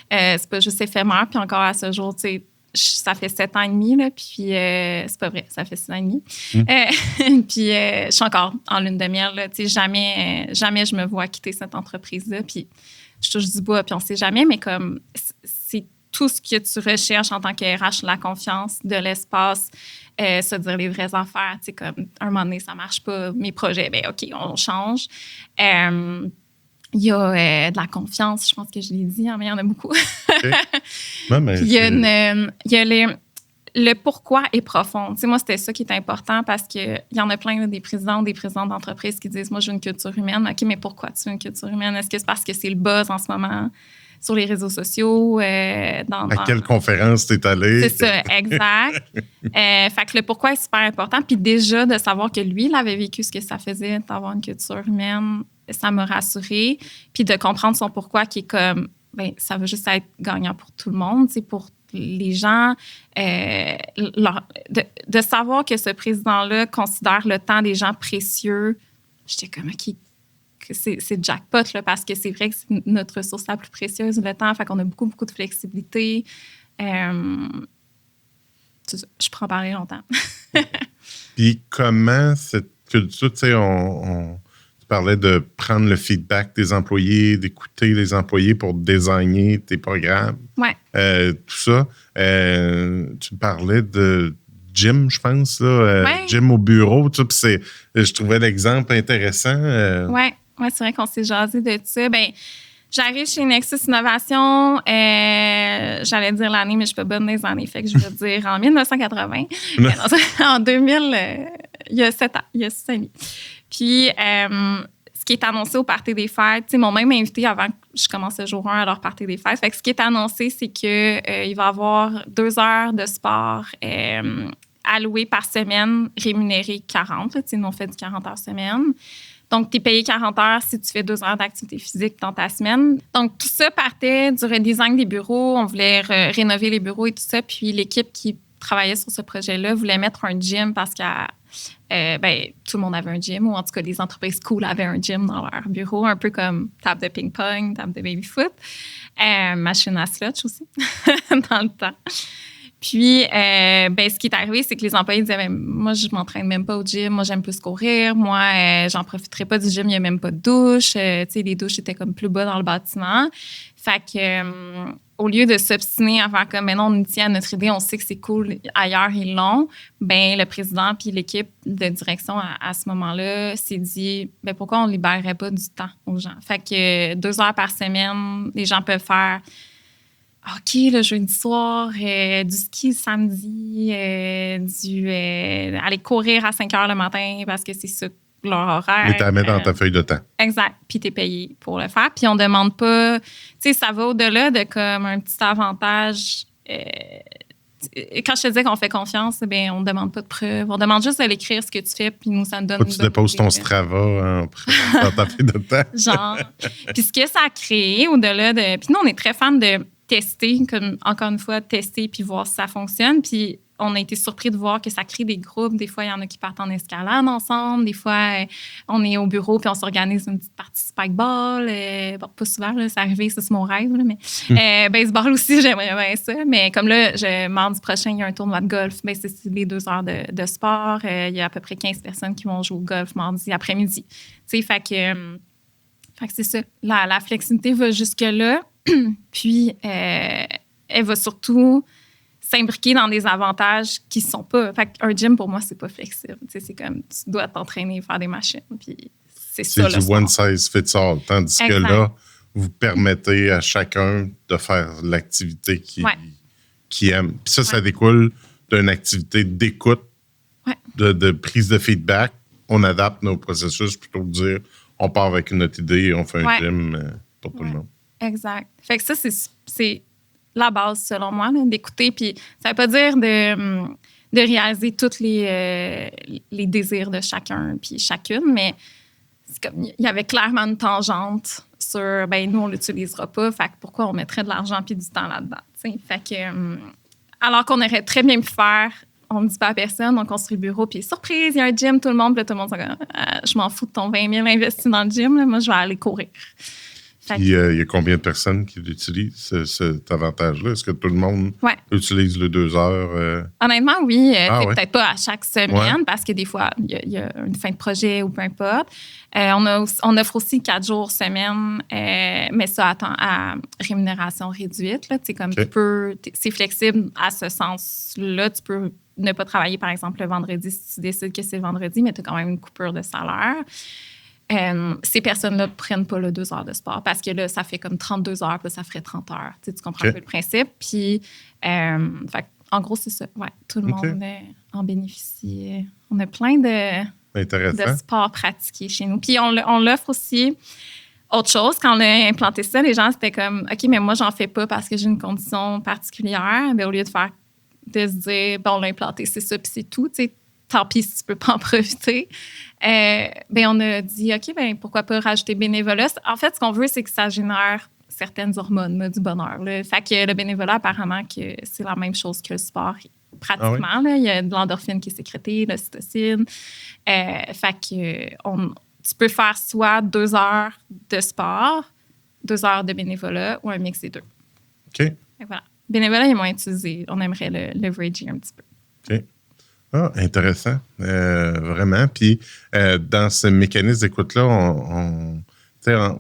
C'est pas juste éphémère. Puis encore à ce jour, tu sais, ça fait 7 ans et demi, là, puis c'est pas vrai, ça fait 6 ans et demi. Puis je suis encore en lune de miel. Là, jamais je me vois quitter cette entreprise-là. Puis je touche du bois, puis on sait jamais, mais comme c'est tout ce que tu recherches en tant que RH, la confiance, de l'espace, se dire les vraies affaires. Comme un moment donné, ça marche pas, mes projets, bien OK, on change. Il y a de la confiance, je pense que je l'ai dit, mais il y en a beaucoup. Okay. Non, mais il y a le pourquoi est profond. Moi, c'était ça qui est important parce qu'il y en a plein là, des présidents d'entreprise qui disent « Moi, je veux une culture humaine. » OK, mais pourquoi tu veux une culture humaine? Est-ce que c'est parce que c'est le buzz en ce moment sur les réseaux sociaux? À quelle conférence t'es allé? C'est ça, exact. Fait que le pourquoi est super important. Puis déjà, de savoir que lui, il avait vécu ce que ça faisait d'avoir une culture humaine, ça m'a rassurée. Puis de comprendre son pourquoi qui est comme, ça va juste être gagnant pour tout le monde, pour les gens. De savoir que ce président-là considère le temps des gens précieux, j'étais comme, OK, c'est jackpot, là, parce que c'est vrai que c'est notre ressource la plus précieuse, le temps. Fait qu'on a beaucoup, beaucoup de flexibilité. Je pourrais en parler longtemps. Puis comment cette culture, tu sais, tu parlais de prendre le feedback des employés, d'écouter les employés pour designer tes programmes. Ouais. Tout ça. Tu parlais de gym, je pense, là. Ouais. Gym au bureau, tout ça. Puis je trouvais l'exemple intéressant. Ouais, c'est vrai qu'on s'est jasé de ça. J'arrive chez Nexus Innovation, j'allais dire l'année, mais je suis pas bonne des années, fait que je vais dire en 1980. En 2000, il y a 7 ans, il y a 6 ans et demi. Puis, ce qui est annoncé au Party des Fêtes, ils m'ont même invité avant que je commence le jour 1 à leur Party des Fêtes. Fait que ce qui est annoncé, c'est qu'il va y avoir 2 heures de sport allouées par semaine, rémunérées 40. Nous, on fait du 40 heures semaine. Donc, tu es payé 40 heures si tu fais 2 heures d'activité physique dans ta semaine. Donc, tout ça partait du redesign des bureaux. On voulait rénover les bureaux et tout ça. Puis, l'équipe qui travaillait sur ce projet-là voulait mettre un gym parce que tout le monde avait un gym, ou en tout cas, les entreprises cool avaient un gym dans leur bureau, un peu comme table de ping-pong, table de baby-foot, machine à slotch aussi, dans le temps. Puis, ce qui est arrivé, c'est que les employés disaient, moi, je m'entraîne même pas au gym, moi, j'aime plus courir, moi, j'en profiterai pas du gym, il n'y a même pas de douche, les douches étaient comme plus bas dans le bâtiment. Fait que, au lieu de s'obstiner à faire comme, maintenant, on tient à notre idée, on sait que c'est cool, ailleurs, ils l'ont, le président puis l'équipe de direction à ce moment-là s'est dit, pourquoi on ne libérerait pas du temps aux gens? Fait que 2 heures par semaine, les gens peuvent faire OK, le jeudi soir, du ski le samedi, aller courir à 5 heures le matin parce que c'est ça leur horaire. Mais tu la mets dans ta feuille de temps. Exact. Puis tu es payé pour le faire. Puis on ne demande pas... Tu sais, ça va au-delà de comme un petit avantage. Quand je te dis qu'on fait confiance, on ne demande pas de preuves. On demande juste de l'écrire ce que tu fais, puis nous, ça nous donne... Tu déposes ton Strava dans ta feuille de temps. Genre. Puis ce que ça a créé au-delà de... Puis nous, on est très fans de tester, comme encore une fois, tester puis voir si ça fonctionne. Puis on a été surpris de voir que ça crée des groupes. Des fois, il y en a qui partent en escalade ensemble. Des fois, on est au bureau puis on s'organise une petite partie spikeball. Bon, pas souvent, là, c'est arrivé, ça, c'est mon rêve. Là, mais baseball aussi, j'aimerais bien ça. Mais comme là, mardi prochain, il y a un tournoi de golf. Ben, c'est les 2 heures de sport. Il y a à peu près 15 personnes qui vont jouer au golf mardi après-midi. Tu sais, fait que c'est ça. La flexibilité va jusque-là. Puis, elle va surtout s'imbriquer dans des avantages qui ne sont pas... Fait qu'un gym, pour moi, c'est pas flexible. Tu sais, c'est comme, tu dois t'entraîner, faire des machines. Puis, c'est ça, du one size fits all. Tandis que là, vous permettez à chacun de faire l'activité qu'il aime. Puis ça découle d'une activité d'écoute, de prise de feedback. On adapte nos processus plutôt que de dire on part avec une autre idée et on fait un gym pour tout le monde. Exact. Fait que ça, c'est la base, selon moi, là, d'écouter. Puis ça veut pas dire de réaliser tous les désirs de chacun puis chacune, mais c'est comme il y avait clairement une tangente sur nous, on l'utilisera pas, fait que pourquoi on mettrait de l'argent puis du temps là-dedans, t'sais? Fait que alors qu'on aurait très bien pu faire, on ne dit pas à personne, on construit le bureau, puis surprise, il y a un gym, tout le monde s'est comme, je m'en fous de ton 20 000 investis dans le gym, là, moi, je vais aller courir. Il y a combien de personnes qui utilisent cet avantage-là? Est-ce que tout le monde utilise le 2 heures? Honnêtement, oui. Peut-être pas à chaque semaine, parce que des fois, il y a une fin de projet ou peu importe. On offre aussi 4 jours semaine, mais ça à rémunération réduite. Là, comme c'est flexible à ce sens-là. Tu peux ne pas travailler, par exemple, le vendredi si tu décides que c'est le vendredi, mais tu as quand même une coupure de salaire. Ces personnes-là ne prennent pas le 2 heures de sport parce que là, ça fait comme 32 heures, puis ça ferait 30 heures. Tu comprends un peu le principe. Puis, en gros, c'est ça. Ouais, tout le monde en bénéficie. On a plein de sports pratiqués chez nous. Puis, on l'offre aussi. Autre chose, quand on a implanté ça, les gens, c'était comme, OK, mais moi, j'en fais pas parce que j'ai une condition particulière. Bien, au lieu de se dire, bon, on l'a implanté, c'est ça, puis c'est tout, tu sais, tant pis si tu peux pas en profiter. On a dit, OK, pourquoi pas rajouter bénévolat? En fait, ce qu'on veut, c'est que ça génère certaines hormones là, du bonheur. Là. Fait que le bénévolat, apparemment, que c'est la même chose que le sport. Pratiquement, Ah oui? là, il y a de l'endorphine qui est sécrétée, l'ocytocine. Fait que tu peux faire soit 2 heures de sport, 2 heures de bénévolat ou un mix des deux. OK. Et voilà. Bénévolat est moins utilisé. On aimerait le leverager un petit peu. OK. Ah, intéressant. Vraiment. Puis, dans ce mécanisme d'écoute-là,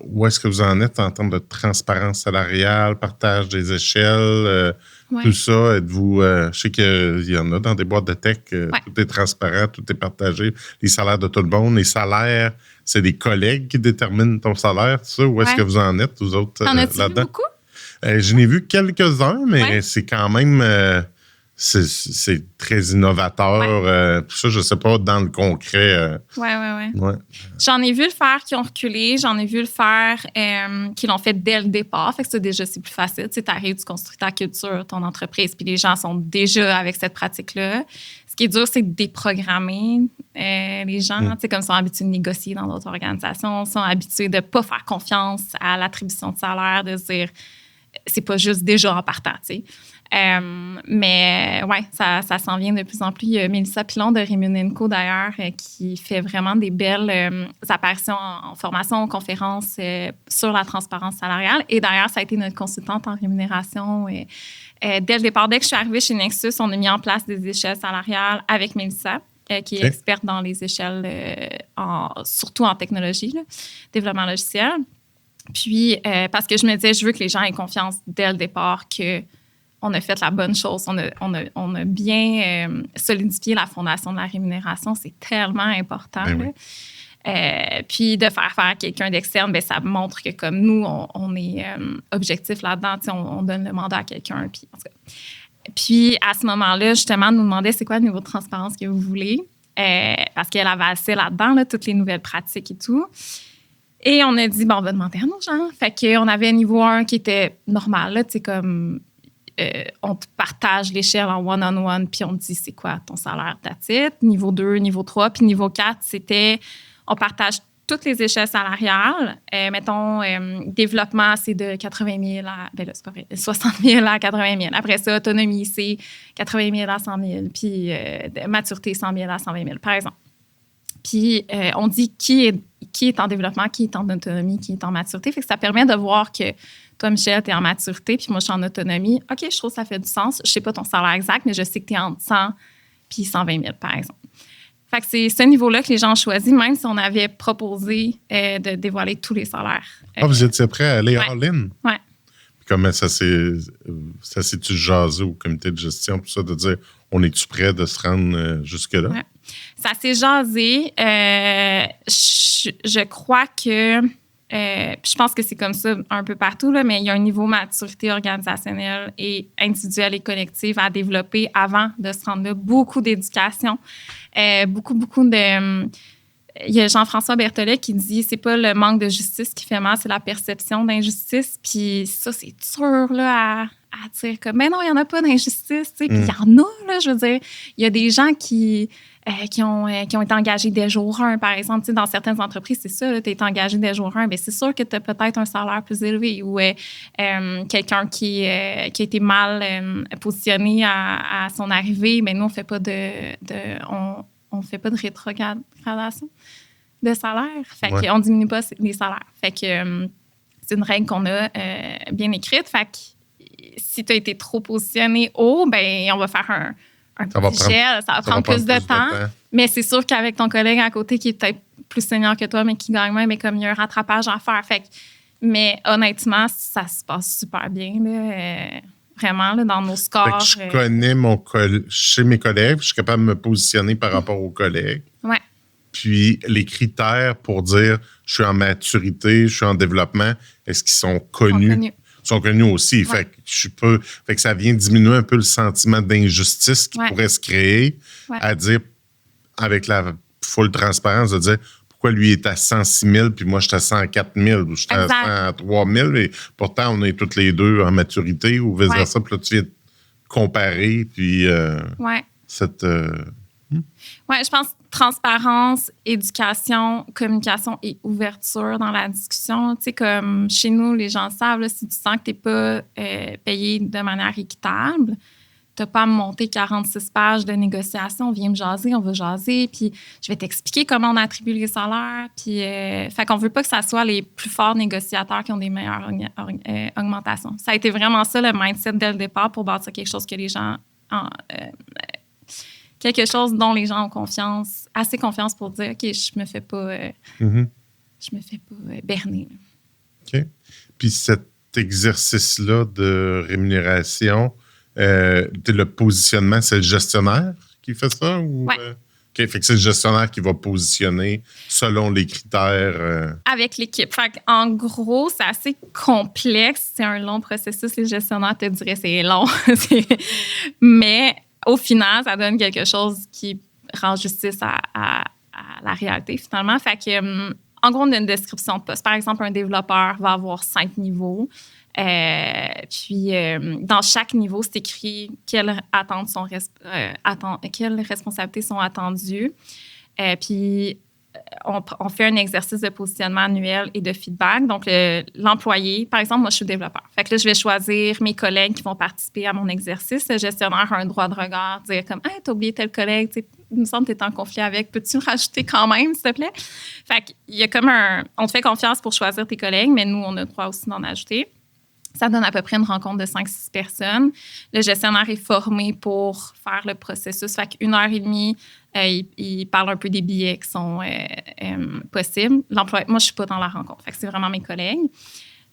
où est-ce que vous en êtes en termes de transparence salariale, partage des échelles, tout ça? Êtes-vous, je sais qu'il y en a dans des boîtes de tech, tout est transparent, tout est partagé. Les salaires de tout le monde, les salaires, c'est des collègues qui déterminent ton salaire, tout ça? Où est-ce que vous en êtes, vous autres, là-dedans? Vu beaucoup? J'en ai vu quelques-uns, mais c'est quand même... C'est très innovateur. Ça, je ne sais pas, dans le concret. Ouais. J'en ai vu le faire qui ont reculé. J'en ai vu le faire qui l'ont fait dès le départ. Fait que ça, déjà, c'est plus facile. Tu sais, t'arrives, tu construis ta culture, ton entreprise, puis les gens sont déjà avec cette pratique-là. Ce qui est dur, c'est de déprogrammer les gens. Tu sais, comme ils sont habitués de négocier dans d'autres organisations, sont habitués de ne pas faire confiance à l'attribution de salaire, de se dire c'est pas juste déjà en partant, tu sais. Mais ça s'en vient de plus en plus. Il y a Mélissa Pilon de Rémunénco, d'ailleurs, qui fait vraiment des belles apparitions en formation, en conférences sur la transparence salariale. Et d'ailleurs, ça a été notre consultante en rémunération. Dès le départ, dès que je suis arrivée chez Nexus, on a mis en place des échelles salariales avec Mélissa, qui est experte dans les échelles, surtout en technologie, là, développement logiciel. Puis, parce que je me disais, je veux que les gens aient confiance dès le départ qu'on a fait la bonne chose. On a bien solidifié la fondation de la rémunération. C'est tellement important. Puis, de faire à quelqu'un d'externe, ça montre que comme nous, on est objectif là-dedans. On donne le mandat à quelqu'un. Puis, en tout cas. Puis, à ce moment-là, justement, on nous demandait c'est quoi le niveau de transparence que vous voulez. Parce qu'elle avait assez là-dedans, là, toutes les nouvelles pratiques et tout. Et on a dit, on va demander à nos gens. Fait qu'on avait un niveau 1 qui était normal, là, tu sais, comme on te partage l'échelle en one-on-one, puis on te dit c'est quoi ton salaire, that's it. Niveau 2, niveau 3, puis niveau 4, c'était on partage toutes les échelles salariales. Mettons, développement, c'est de 80 000 à... Ben là, c'est pas vrai, 60 000 à 80 000. Après ça, autonomie, c'est 80 000 à 100 000. Puis maturité, 100 000 à 120 000, par exemple. Puis on dit qui est en développement, qui est en autonomie, qui est en maturité. Fait que ça permet de voir que toi, Michel, tu es en maturité, puis moi, je suis en autonomie. OK, je trouve que ça fait du sens. Je sais pas ton salaire exact, mais je sais que tu es entre 100 puis 120 000, par exemple. Fait que c'est ce niveau-là que les gens ont choisi, même si on avait proposé de dévoiler tous les salaires. Vous étiez prêt à aller all-in? Oui. Comment ça s'est-tu jasé au comité de gestion pour ça, de dire, on est-tu prêt de se rendre jusque-là? Ouais. Ça s'est jasé. Je crois que... je pense que c'est comme ça un peu partout, là, mais il y a un niveau maturité organisationnelle et individuelle et collective à développer avant de se rendre là. Beaucoup d'éducation, beaucoup de... Il y a Jean-François Berthollet qui dit c'est pas le manque de justice qui fait mal, c'est la perception d'injustice. Puis ça, c'est dur là, à dire que mais non, il n'y en a pas d'injustice. Puis il y en a, là, je veux dire. Il y a des gens qui ont été engagés dès jour 1, par exemple. Dans certaines entreprises, c'est ça, tu es engagé dès jour 1. Bien, c'est sûr que tu as peut-être un salaire plus élevé ou quelqu'un qui a été mal positionné à son arrivée. Mais nous, on ne fait pas on fait pas de rétrogradation de salaire. Fait qu'on diminue pas les salaires. Fait que c'est une règle qu'on a bien écrite. Fait que si tu as été trop positionné haut, ben on va faire un petit gel. Ça va prendre plus de temps. Mais c'est sûr qu'avec ton collègue à côté qui est peut-être plus senior que toi, mais qui gagne moins, mais comme il y a un rattrapage à faire. Fait que, mais honnêtement, ça se passe super bien, là, vraiment, là, dans nos scores. Fait que je connais chez mes collègues, je suis capable de me positionner par rapport aux collègues. Ouais. Puis les critères pour dire je suis en maturité, je suis en développement, est-ce qu'ils sont connus? Sont connus aussi. Ouais. Fait que ça vient diminuer un peu le sentiment d'injustice qui pourrait se créer à dire, avec la full transparence, de dire pourquoi lui est à 106 000 puis moi je suis à 104 000 ou je suis à 103 000 et pourtant on est toutes les deux en maturité ou vice-versa. Puis là, tu viens de comparer. Puis cette... Oui, je pense transparence, éducation, communication et ouverture dans la discussion. Tu sais, comme chez nous, les gens savent, là, si tu sens que tu n'es pas payé de manière équitable, tu n'as pas à me monter 46 pages de négociation. Viens me jaser, on va jaser, puis je vais t'expliquer comment on attribue les salaires. Puis, fait qu'on ne veut pas que ça soit les plus forts négociateurs qui ont des meilleures augmentations. Ça a été vraiment ça le mindset dès le départ pour bâtir quelque chose que les gens... quelque chose dont les gens ont confiance, assez confiance pour dire, OK, je me fais pas berner. OK. Puis cet exercice-là de rémunération, le positionnement, c'est le gestionnaire qui fait ça? Oui. OK, fait que c'est le gestionnaire qui va positionner selon les critères. Avec l'équipe. Fait en gros, c'est assez complexe. C'est un long processus. Les gestionnaires te diraient c'est long. Mais... au final, ça donne quelque chose qui rend justice à la réalité, finalement. Fait que, en gros, on a une description de poste. Par exemple, un développeur va avoir 5 niveaux. Puis, dans chaque niveau, c'est écrit quelles responsabilités sont attendues. Puis, on fait un exercice de positionnement annuel et de feedback. Donc, l'employé, par exemple, moi, je suis développeur. Fait que là, je vais choisir mes collègues qui vont participer à mon exercice. Le gestionnaire a un droit de regard, dire comme « Hey, t'as oublié tel collègue, il me semble que t'es en conflit avec. Peux-tu me rajouter quand même, s'il te plaît? » Fait qu'il y a comme on te fait confiance pour choisir tes collègues, mais nous, on a le droit aussi d'en ajouter. Ça donne à peu près une rencontre de 5-6 personnes. Le gestionnaire est formé pour faire le processus. Fait qu'une heure et demie, il parle un peu des billets qui sont possibles. L'employé, moi, je ne suis pas dans la rencontre. Fait que c'est vraiment mes collègues.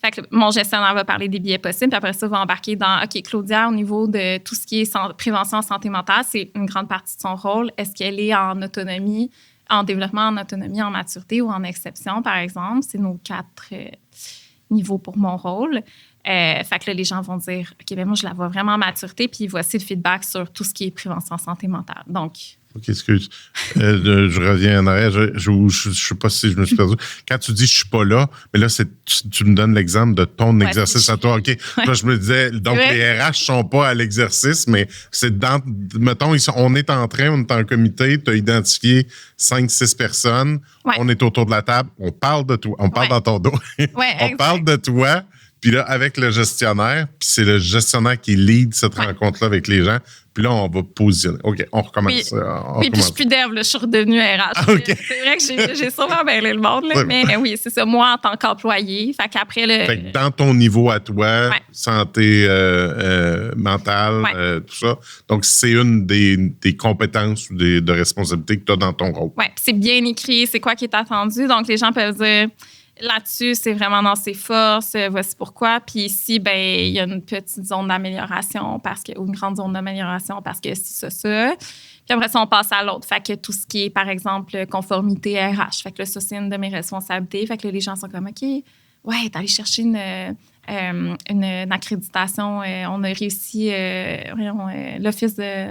Fait que mon gestionnaire va parler des billets possibles. Puis après ça, va embarquer dans, OK, Claudia, au niveau de tout ce qui est prévention en santé mentale, c'est une grande partie de son rôle. Est-ce qu'elle est en autonomie, en développement, en autonomie, en maturité ou en exception, par exemple? C'est nos 4 niveaux pour mon rôle. Fait que là, les gens vont dire, OK, ben moi, je la vois vraiment en maturité, puis voici le feedback sur tout ce qui est prévention en santé mentale. Donc, OK, excuse. Je reviens en arrière. Je sais pas si je me suis perdu. Quand tu dis je suis pas là, mais là, tu me donnes l'exemple de ton exercice à toi. OK. Là, je me disais, donc les RH sont pas à l'exercice, mais c'est mettons, on est en comité, tu as identifié 5-6 personnes, on est autour de la table, on parle de toi, on parle dans ton dos. On parle de toi. Puis là, avec le gestionnaire, puis c'est le gestionnaire qui lead cette rencontre-là avec les gens. Puis là, on va positionner. OK, on recommence. Oui, puis je suis plus dev, là, je suis redevenue RH. Okay. C'est vrai que j'ai sûrement mêlé le monde, là, mais oui, c'est ça. Moi, en tant qu'employé, fait qu'après... Fait que dans ton niveau à toi, santé mentale, tout ça, donc c'est une des compétences ou de responsabilités que tu as dans ton rôle. Oui, puis c'est bien écrit, c'est quoi qui est attendu. Donc, les gens peuvent dire... Là-dessus, c'est vraiment dans ses forces, voici pourquoi. Puis ici, ben il y a une petite zone d'amélioration ou une grande zone d'amélioration parce que c'est ça. Puis après ça, on passe à l'autre. Fait que tout ce qui est, par exemple, conformité RH. Fait que là, ça, c'est une de mes responsabilités. Fait que là, les gens sont comme, OK, ouais, t'es allé chercher une accréditation. On a réussi, l'Office de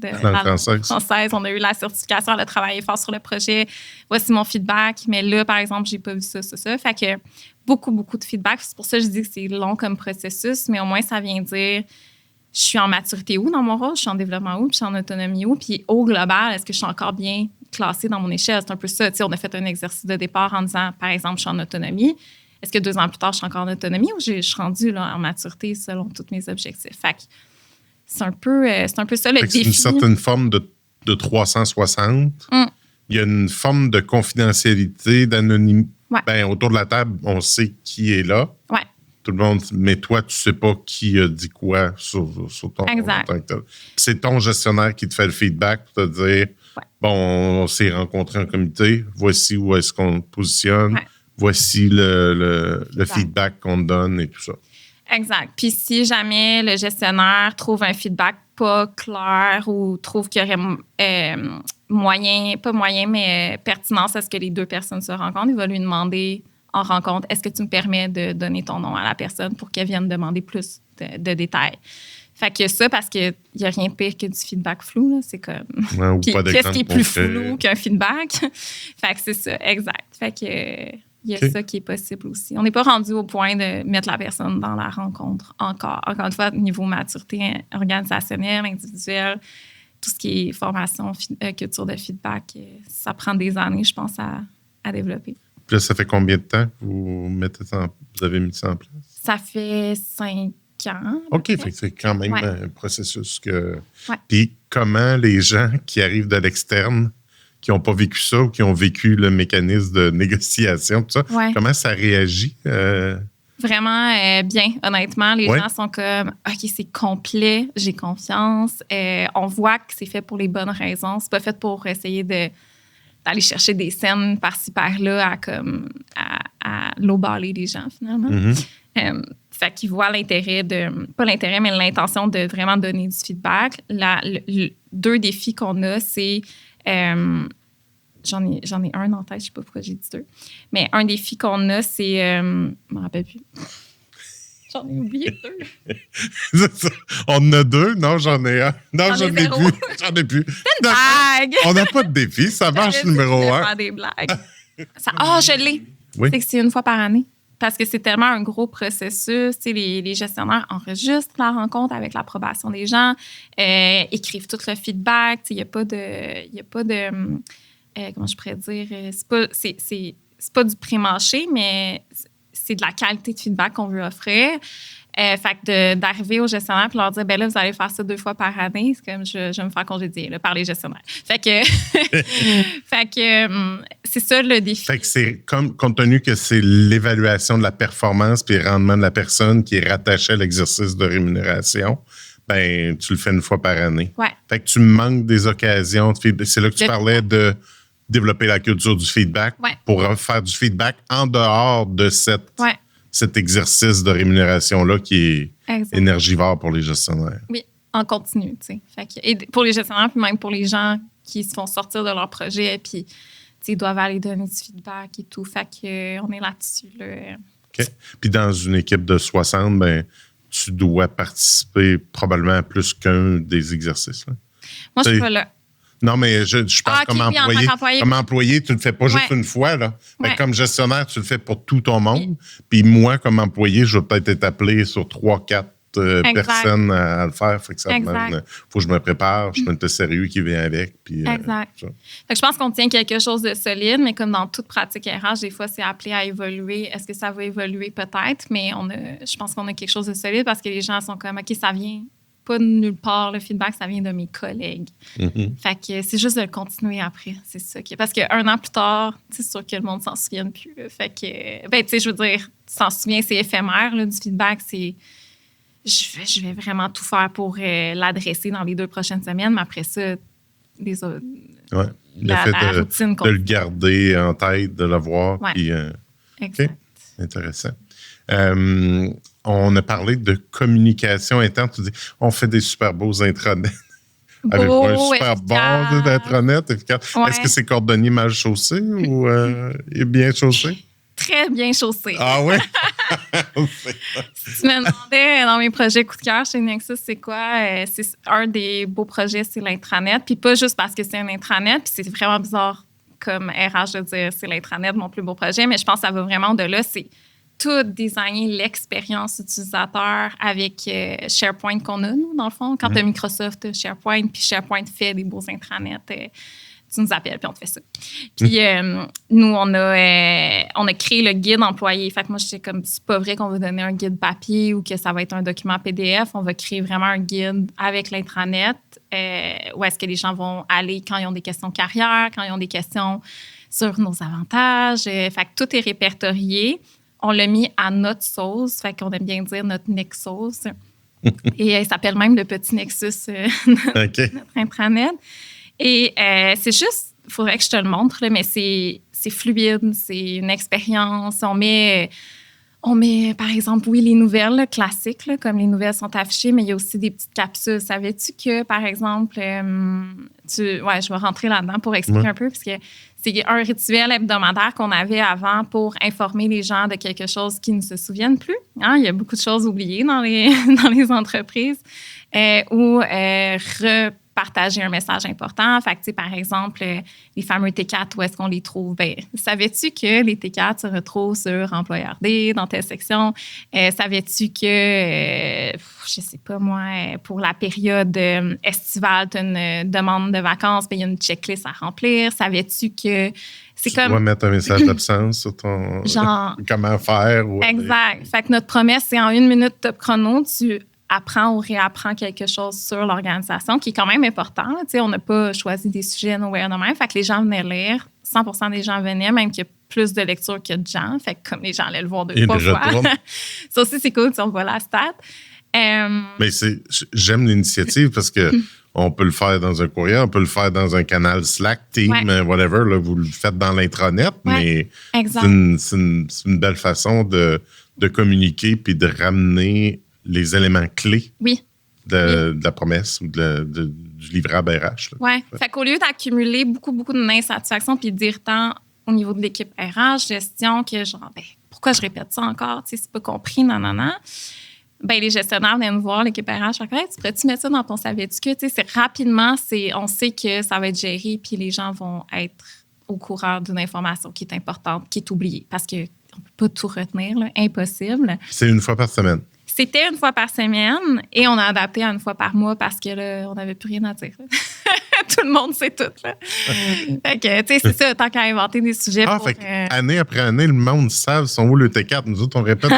la langue française. On a eu la certification, elle a travaillé fort sur le projet. Voici mon feedback. Mais là, par exemple, j'ai pas vu ça. Fait que beaucoup de feedback. C'est pour ça que je dis que c'est long comme processus, mais au moins, ça vient dire je suis en maturité où dans mon rôle, je suis en développement où, puis je suis en autonomie où, puis au global, est-ce que je suis encore bien classée dans mon échelle? C'est un peu ça. On a fait un exercice de départ en disant, par exemple, je suis en autonomie. Est-ce que 2 ans plus tard, je suis encore en autonomie ou je suis rendue là, en maturité selon tous mes objectifs? Fait que c'est un peu ça le défi. C'est une certaine forme de 360. Il y a une forme de confidentialité, d'anonymat. Ben, autour de la table, on sait qui est là. Ouais. Tout le monde, mais toi, tu sais pas qui a dit quoi sur ton exact. C'est ton gestionnaire qui te fait le feedback pour te dire bon, on s'est rencontrés en comité, voici où est-ce qu'on te positionne, voici le feedback qu'on te donne et tout ça. Exact. Puis si jamais le gestionnaire trouve un feedback pas clair ou trouve qu'il y aurait pertinence à ce que les 2 personnes se rencontrent, il va lui demander en rencontre, est-ce que tu me permets de donner ton nom à la personne pour qu'elle vienne demander plus de détails. Fait que ça, parce qu'il n'y a rien de pire que du feedback flou. Là. C'est comme... Puis qu'est-ce qui est plus flou qu'un feedback? Fait que c'est ça, exact. Fait que... Il y a ça qui est possible aussi. On n'est pas rendu au point de mettre la personne dans la rencontre encore. Encore une fois, niveau maturité organisationnelle, individuelle, tout ce qui est formation, culture de feedback, ça prend des années, je pense, à développer. Puis là, ça fait combien de temps que vous avez mis ça en place? Ça fait 5 ans. OK, fait que c'est quand même un processus que... Puis comment les gens qui arrivent de l'externe qui n'ont pas vécu ça ou qui ont vécu le mécanisme de négociation, tout ça. Comment ça réagit? Vraiment bien, honnêtement. Les gens sont comme, OK, c'est complet, j'ai confiance. On voit que c'est fait pour les bonnes raisons. C'est pas fait pour essayer d'aller chercher des scènes par-ci, par-là à lowballer les gens, finalement. Fait qu'ils voient l'intérêt pas l'intérêt, mais l'intention de vraiment donner du feedback. 2 défis qu'on a, c'est... j'en ai un en tête, je ne sais pas pourquoi j'ai dit 2. Mais un défi qu'on a, c'est... je ne me rappelle plus. J'en ai oublié 2. On en a 2? Non, j'en ai un. Non, j'en ai plus. J'en ai plus. C'est une blague! On n'a pas de défi, ça marche numéro 1. Faire des blagues. Je l'ai. Oui. C'est que c'est 1 fois par année. Parce que c'est tellement un gros processus. Les gestionnaires enregistrent la rencontre avec l'approbation des gens, écrivent tout le feedback. Il n'y a pas de comment je pourrais dire? C'est pas du pré-mâché, mais c'est de la qualité de feedback qu'on veut offrir. Fait que d'arriver aux gestionnaires et leur dire, ben là, vous allez faire ça 2 fois par année, c'est comme je vais me faire congédier là, par les gestionnaires. Fait que, c'est ça le défi. Fait que c'est compte tenu que c'est l'évaluation de la performance puis le rendement de la personne qui est rattachée à l'exercice de rémunération, ben tu le fais 1 fois par année. Fait que tu manques des occasions. C'est là que tu parlais de développer la culture du feedback pour faire du feedback en dehors de cet exercice de rémunération-là qui est énergivore pour les gestionnaires. Oui, en continu, tu sais. Et pour les gestionnaires, puis même pour les gens qui se font sortir de leur projet, puis ils doivent aller donner du feedback et tout. Fait qu'on est là-dessus. Là. OK. Puis dans une équipe de 60, ben tu dois participer probablement à plus qu'un des exercices. Là. Moi, je suis pas là. Non, mais je parle comme employé. Comme employé, tu ne le fais pas juste une fois. Là. Ouais. Comme gestionnaire, tu le fais pour tout ton monde. Puis moi, comme employé, je vais peut-être être appelé sur 3-4 personnes à le faire. Fait que ça faut que je me prépare, je mette le sérieux qui vient avec. Puis, exact. Fait que je pense qu'on tient quelque chose de solide, mais comme dans toute pratique RH, des fois, c'est appelé à évoluer. Est-ce que ça va évoluer? Peut-être, mais je pense qu'on a quelque chose de solide parce que les gens sont comme, OK, ça vient pas de nulle part. Le feedback, ça vient de mes collègues. Fait que c'est juste de le continuer après. C'est ça. Parce qu'un an plus tard, c'est sûr que le monde s'en souvienne plus. Là. Fait que, tu sais, je veux dire, tu t'en souviens, c'est éphémère, là, du feedback. Je vais vraiment tout faire pour l'adresser dans les 2 prochaines semaines, mais après ça, les autres. Ouais. Le fait de le garder en tête, de le voir. Ouais. Puis, exact. OK. Intéressant. On a parlé de communication interne. Tu dis, on fait des super beaux intranets. Avez-vous un super bon intranet efficace? Ouais. Est-ce que c'est cordonnier mal chaussé ou bien chaussé? Très bien chaussé. Ah oui? Si tu me demandais dans mes projets coup de cœur chez Nexus, c'est quoi? C'est un des beaux projets, c'est l'intranet. Puis pas juste parce que c'est un intranet, puis c'est vraiment bizarre comme RH de dire c'est l'intranet, mon plus beau projet, mais je pense que ça va vraiment de là. C'est tout designer l'expérience utilisateur avec SharePoint qu'on a, nous, dans le fond. Quand tu as Microsoft, SharePoint, puis SharePoint fait des beaux intranets, tu nous appelles, puis on te fait ça. Puis nous, on a créé le guide employé. Fait que moi, j'étais comme, c'est pas vrai qu'on va donner un guide papier ou que ça va être un document PDF. On va créer vraiment un guide avec l'intranet où est-ce que les gens vont aller quand ils ont des questions carrière, quand ils ont des questions sur nos avantages. Fait que tout est répertorié. On l'a mis à notre sauce, fait qu'on aime bien dire notre Nexus. Et il s'appelle même le petit Nexus, notre intranet. Et c'est juste, il faudrait que je te le montre, là, mais c'est fluide, c'est une expérience. On met, par exemple, oui, les nouvelles là, classiques, là, comme les nouvelles sont affichées, mais il y a aussi des petites capsules. Savais-tu que, par exemple, je vais rentrer là-dedans pour expliquer un peu, parce que c'est un rituel hebdomadaire qu'on avait avant pour informer les gens de quelque chose qui ne se souviennent plus. Hein? Il y a beaucoup de choses oubliées dans les entreprises ou partager un message important. Fait que, par exemple, les fameux T4, où est-ce qu'on les trouve? Ben, savais-tu que les T4 se retrouvent sur Employeur D, dans telle section? Savais-tu que, je sais pas moi, pour la période estivale, tu as une demande de vacances, ben, il y a une checklist à remplir. Savais-tu que c'est comme... Tu dois mettre un message d'absence sur ton... Genre... Comment faire? Ou exact. Fait que notre promesse, c'est en 1 minute top chrono, tu apprends ou réapprends quelque chose sur l'organisation, qui est quand même important. On n'a pas choisi des sujets nowhere de même. Fait que les gens venaient lire. 100% des gens venaient, même qu'il y a plus de lectures que de gens. Fait que comme les gens allaient le voir 2 fois. Ça aussi, c'est cool si on voit la stat. Mais j'aime l'initiative parce que on peut le faire dans un courrier, on peut le faire dans un canal Slack, Team, whatever. Là, vous le faites dans l'intranet, mais c'est une belle façon de communiquer puis de ramener les éléments clés de la promesse ou du livrable RH. Oui. Fait qu'au lieu d'accumuler beaucoup d'insatisfaction puis de dire tant au niveau de l'équipe RH, gestion, que genre, pourquoi je répète ça encore? C'est pas compris, non. Ben, les gestionnaires viennent nous voir, l'équipe RH, tu pourrais-tu mettre ça dans ton savais-tu que? C'est rapidement, on sait que ça va être géré puis les gens vont être au courant d'une information qui est importante, qui est oubliée. Parce qu'on ne peut pas tout retenir, là, impossible. C'est 1 fois par semaine. C'était 1 fois par semaine et on a adapté à 1 fois par mois parce que là, on n'avait plus rien à dire. Tout le monde sait tout. Là. Fait que, tu sais, c'est ça, tant qu'à inventer des sujets. Fait année après année, le monde savent sont où le T4. Nous autres, on répète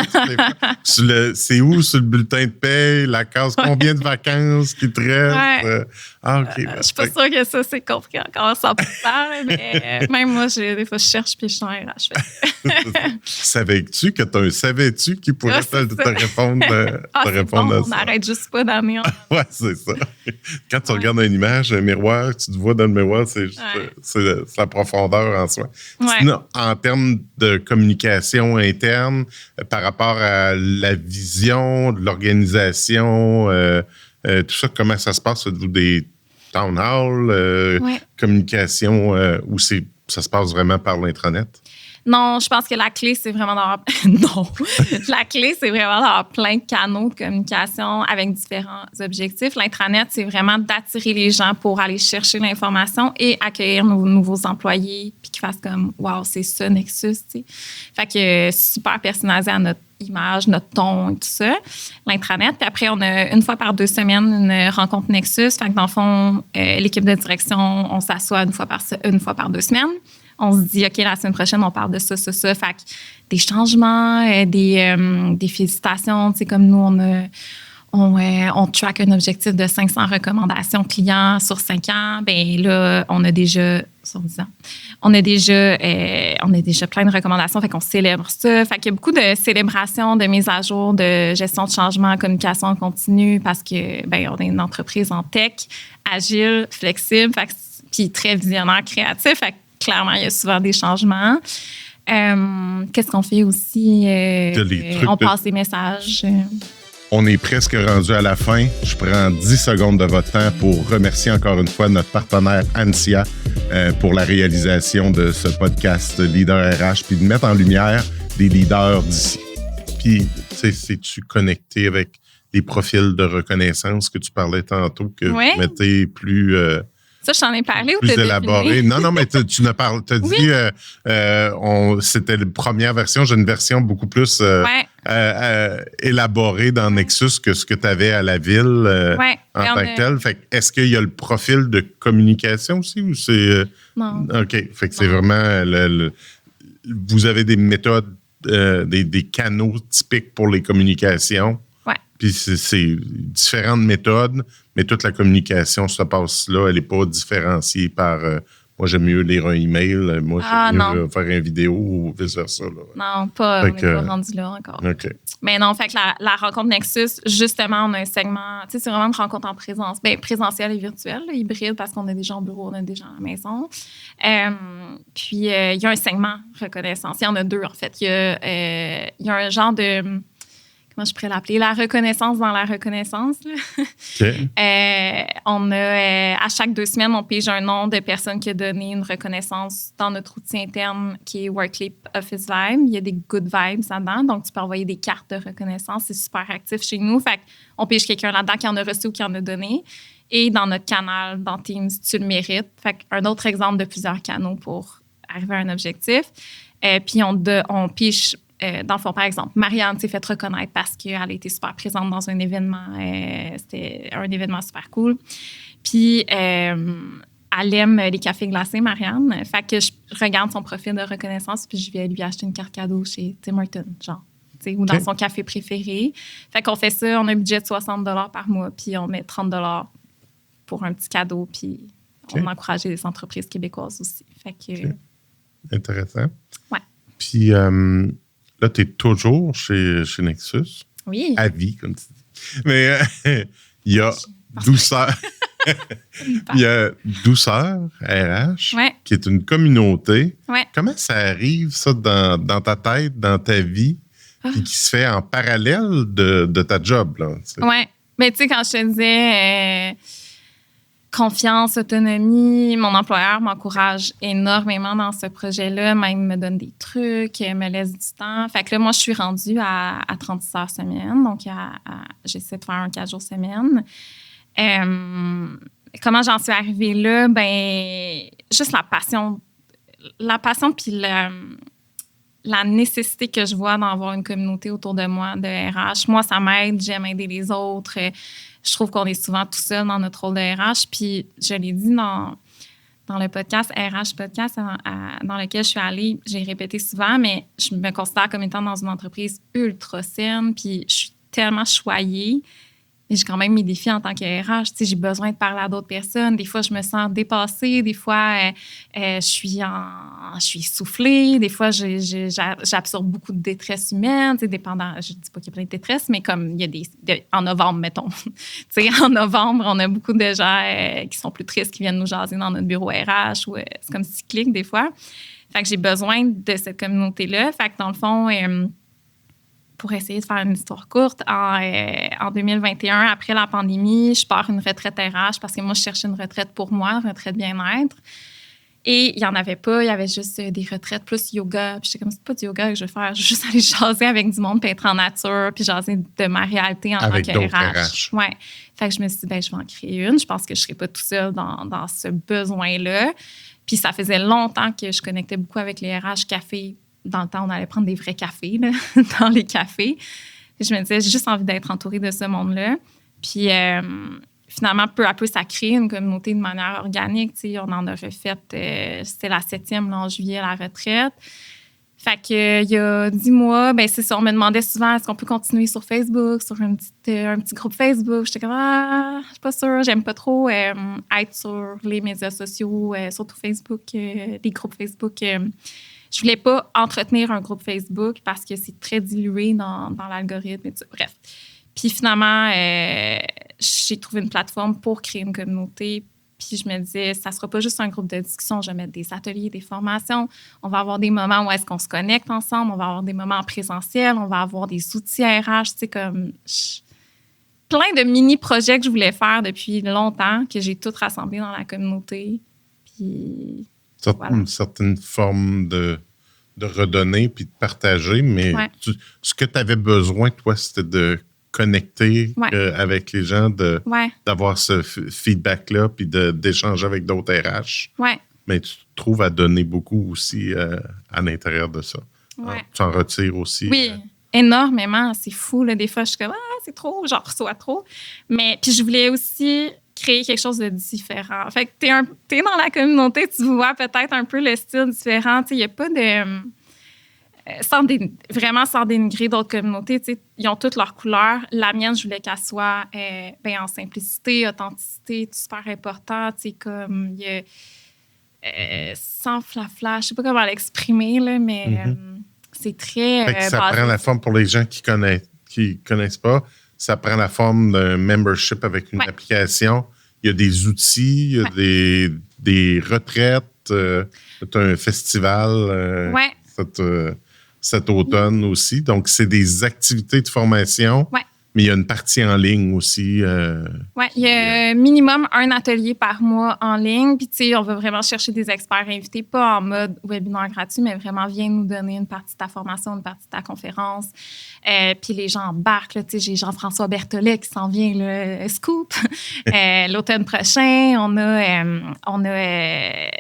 c'est où sur le bulletin de paye, la case, combien de vacances qui te restent. OK. Je suis pas sûre que ça, c'est compris encore 100%, mais même moi, des fois, je cherche puis je suis en RH. Savais-tu que tu as un savais-tu qui pourrait te répondre, à ça? On n'arrête juste pas d'amener. Ouais, c'est ça. Quand tu regardes une image, un miroir, tu te vois dans le miroir, c'est la profondeur en soi. Sinon, en termes de communication interne, par rapport à la vision de l'organisation, tout ça, comment ça se passe? Faites-vous des town halls, communication, ou ça se passe vraiment par l'intranet? Non, je pense que la clé, c'est vraiment d'avoir... non. La clé, c'est vraiment d'avoir plein de canaux de communication avec différents objectifs. L'intranet, c'est vraiment d'attirer les gens pour aller chercher l'information et accueillir nos nouveaux employés puis qu'ils fassent comme « Wow, c'est ça, Nexus », tu sais. Fait que super personnalisé à notre image, notre ton et tout ça, l'intranet. Puis après, on a une fois par 2 semaines une rencontre Nexus. Fait que dans le fond, l'équipe de direction, on s'assoit une fois par 2 semaines. On se dit, OK, la semaine prochaine, on parle de ça. Fait que des changements, des félicitations. Tu sais, comme nous, on track un objectif de 500 recommandations clients sur 5 ans. Bien là, on a déjà, sur 10 ans, on a déjà plein de recommandations. Fait qu'on célèbre ça. Fait qu'il y a beaucoup de célébrations, de mise à jour, de gestion de changement, communication continue parce que, ben, on est une entreprise en tech, agile, flexible, puis très visionnaire, créatif. Fait que, clairement, il y a souvent des changements. Qu'est-ce qu'on fait aussi? On passe des messages. On est presque rendu à la fin. Je prends 10 secondes de votre temps pour remercier encore une fois notre partenaire Ansia pour la réalisation de ce podcast Leader RH, puis de mettre en lumière des leaders d'ici. Puis, tu sais, c'est-tu connecté avec les profils de reconnaissance que tu parlais tantôt, que vous mettez plus... Ça, je t'en ai parlé ou plus élaboré. Non, mais tu ne parles. Tu as dit c'était la première version. J'ai une version beaucoup plus élaborée dans Nexus que ce que tu avais à la ville en tant que tel. Fait que, est-ce qu'il y a le profil de communication aussi ou c'est. Non. OK. Fait que c'est vraiment vous avez des méthodes, des canaux typiques pour les communications. Puis c'est différentes méthodes, mais toute la communication se passe là. Elle n'est pas différenciée par moi, j'aime mieux lire un email, moi, j'aime mieux faire une vidéo ou vice-versa. Non, pas, on n'est pas rendu là encore. OK. Mais non, fait que la rencontre Nexus, justement, on a un segment, tu sais, c'est vraiment une rencontre en présence, bien présentielle et virtuelle, là, hybride, parce qu'on a des gens au bureau, on a des gens à la maison. Puis, il y a un segment reconnaissance. Il y en a 2, en fait. Il y a un genre de... Comment je pourrais l'appeler? La reconnaissance dans la reconnaissance. Là. Okay. On a, à chaque 2 semaines, on pige un nom de personne qui a donné une reconnaissance dans notre outil interne qui est Workleap Office Vibe. Il y a des good vibes là-dedans. Donc, tu peux envoyer des cartes de reconnaissance. C'est super actif chez nous. Fait qu'on pige quelqu'un là-dedans qui en a reçu ou qui en a donné. Et dans notre canal, dans Teams, tu le mérites. Fait qu'un autre exemple de plusieurs canaux pour arriver à un objectif. Puis, on pige... dans le fond, par exemple, Marianne s'est faite reconnaître parce qu'elle a été super présente dans un événement. C'était un événement super cool. Puis, elle aime les cafés glacés, Marianne. Fait que je regarde son profil de reconnaissance puis je vais lui acheter une carte cadeau chez Tim Hortons, genre. Ou dans son café préféré. Fait qu'on fait ça, on a un budget de 60 $ par mois puis on met 30 $ pour un petit cadeau puis on encourage les entreprises québécoises aussi. Fait que... Intéressant. Ouais. Puis... là, tu es toujours chez Nexus. Oui. À vie, comme tu dis. Mais il y a Douceur. Il y a Douceur RH, qui est une communauté. Ouais. Comment ça arrive, ça, dans ta tête, dans ta vie, puis qui se fait en parallèle de ta job, là? Oui. Mais tu sais, quand je te disais... confiance, autonomie. Mon employeur m'encourage énormément dans ce projet-là, même me donne des trucs, me laisse du temps. Fait que là, moi, je suis rendue à 36 heures semaine, donc j'essaie de faire un 4 jours semaine. Comment j'en suis arrivée là? Ben, juste la passion puis la nécessité que je vois d'avoir une communauté autour de moi de RH. Moi, ça m'aide, j'aime aider les autres. Je trouve qu'on est souvent tout seul dans notre rôle de RH. Puis, je l'ai dit dans le podcast, RH Podcast, dans lequel je suis allée, j'ai répété souvent, mais je me considère comme étant dans une entreprise ultra saine. Puis, je suis tellement choyée. Et j'ai quand même mes défis en tant que RH. Tu sais, j'ai besoin de parler à d'autres personnes. Des fois, je me sens dépassée. Des fois, je suis essoufflée. Des fois, j'absorbe beaucoup de détresse humaine. Tu sais, dépendant, je ne dis pas qu'il y a plein de détresse, mais comme il y a en novembre, mettons. Tu sais, en novembre, on a beaucoup de gens qui sont plus tristes, qui viennent nous jaser dans notre bureau RH. Ou, c'est comme cyclique des fois. Fait que j'ai besoin de cette communauté-là. Fait que dans le fond... pour essayer de faire une histoire courte, en 2021, après la pandémie, je pars une retraite RH parce que moi, je cherchais une retraite pour moi, une retraite bien-être. Et il n'y en avait pas. Il y avait juste des retraites plus yoga. Puis j'étais comme, c'est pas du yoga que je veux faire. Je veux juste aller jaser avec du monde, puis être en nature, puis jaser de ma réalité en avec tant que d'autres RH. RH. Ouais. Fait que je me suis dit, je vais en créer une. Je pense que je ne serai pas tout seul dans ce besoin-là. Puis ça faisait longtemps que je connectais beaucoup avec les RH cafés. Dans le temps, on allait prendre des vrais cafés là, dans les cafés. Puis je me disais, j'ai juste envie d'être entourée de ce monde-là. Puis finalement, peu à peu, ça crée une communauté de manière organique. Tu sais, on en a refait, c'était la 7e là, en juillet à la retraite. Fait que, il y a 10 mois, c'est ça, on me demandait souvent est-ce qu'on peut continuer sur Facebook, sur un petit groupe Facebook. J'étais comme, je suis pas sûre, j'aime pas trop être sur les médias sociaux, surtout Facebook, les groupes Facebook. Je voulais pas entretenir un groupe Facebook parce que c'est très dilué dans l'algorithme et tout ça. Bref. Puis finalement, j'ai trouvé une plateforme pour créer une communauté. Puis je me disais, ça sera pas juste un groupe de discussion. Je vais mettre des ateliers, des formations. On va avoir des moments où est-ce qu'on se connecte ensemble. On va avoir des moments en présentiel. On va avoir des outils RH, tu sais, comme plein de mini-projets que je voulais faire depuis longtemps, que j'ai toutes rassemblés dans la communauté. Puis voilà. Une certaine forme de redonner puis de partager. Mais ce que tu avais besoin, toi, c'était de connecter avec les gens, d'avoir ce feedback-là, puis d'échanger avec d'autres RH. Ouais. Mais tu te trouves à donner beaucoup aussi à l'intérieur de ça. Ouais. Alors, tu en retires aussi. Oui, énormément. C'est fou. Là. Des fois, je suis comme, c'est trop, j'en reçois trop. Mais puis je voulais aussi créer quelque chose de différent. Fait que t'es dans la communauté, tu vois peut-être un peu le style différent. Il n'y a pas de... sans dénigrer d'autres communautés, ils ont toutes leurs couleurs. La mienne, je voulais qu'elle soit en simplicité, authenticité, tout super important. Comme il y a sans flafla, je ne sais pas comment l'exprimer, là, mais c'est très. Ça prend la forme pour les gens qui connaissent pas. Ça prend la forme d'un membership avec une application. Il y a des outils, il y a des retraites, tu as un festival. Cet automne aussi. Donc, c'est des activités de formation, mais il y a une partie en ligne aussi. Oui, il y a minimum un atelier par mois en ligne. Puis, tu sais, on va vraiment chercher des experts invités, pas en mode webinaire gratuit, mais vraiment, viens nous donner une partie de ta formation, une partie de ta conférence. Puis, les gens embarquent. Tu sais, j'ai Jean-François Berthollet qui s'en vient, le scoop. L'automne prochain, on a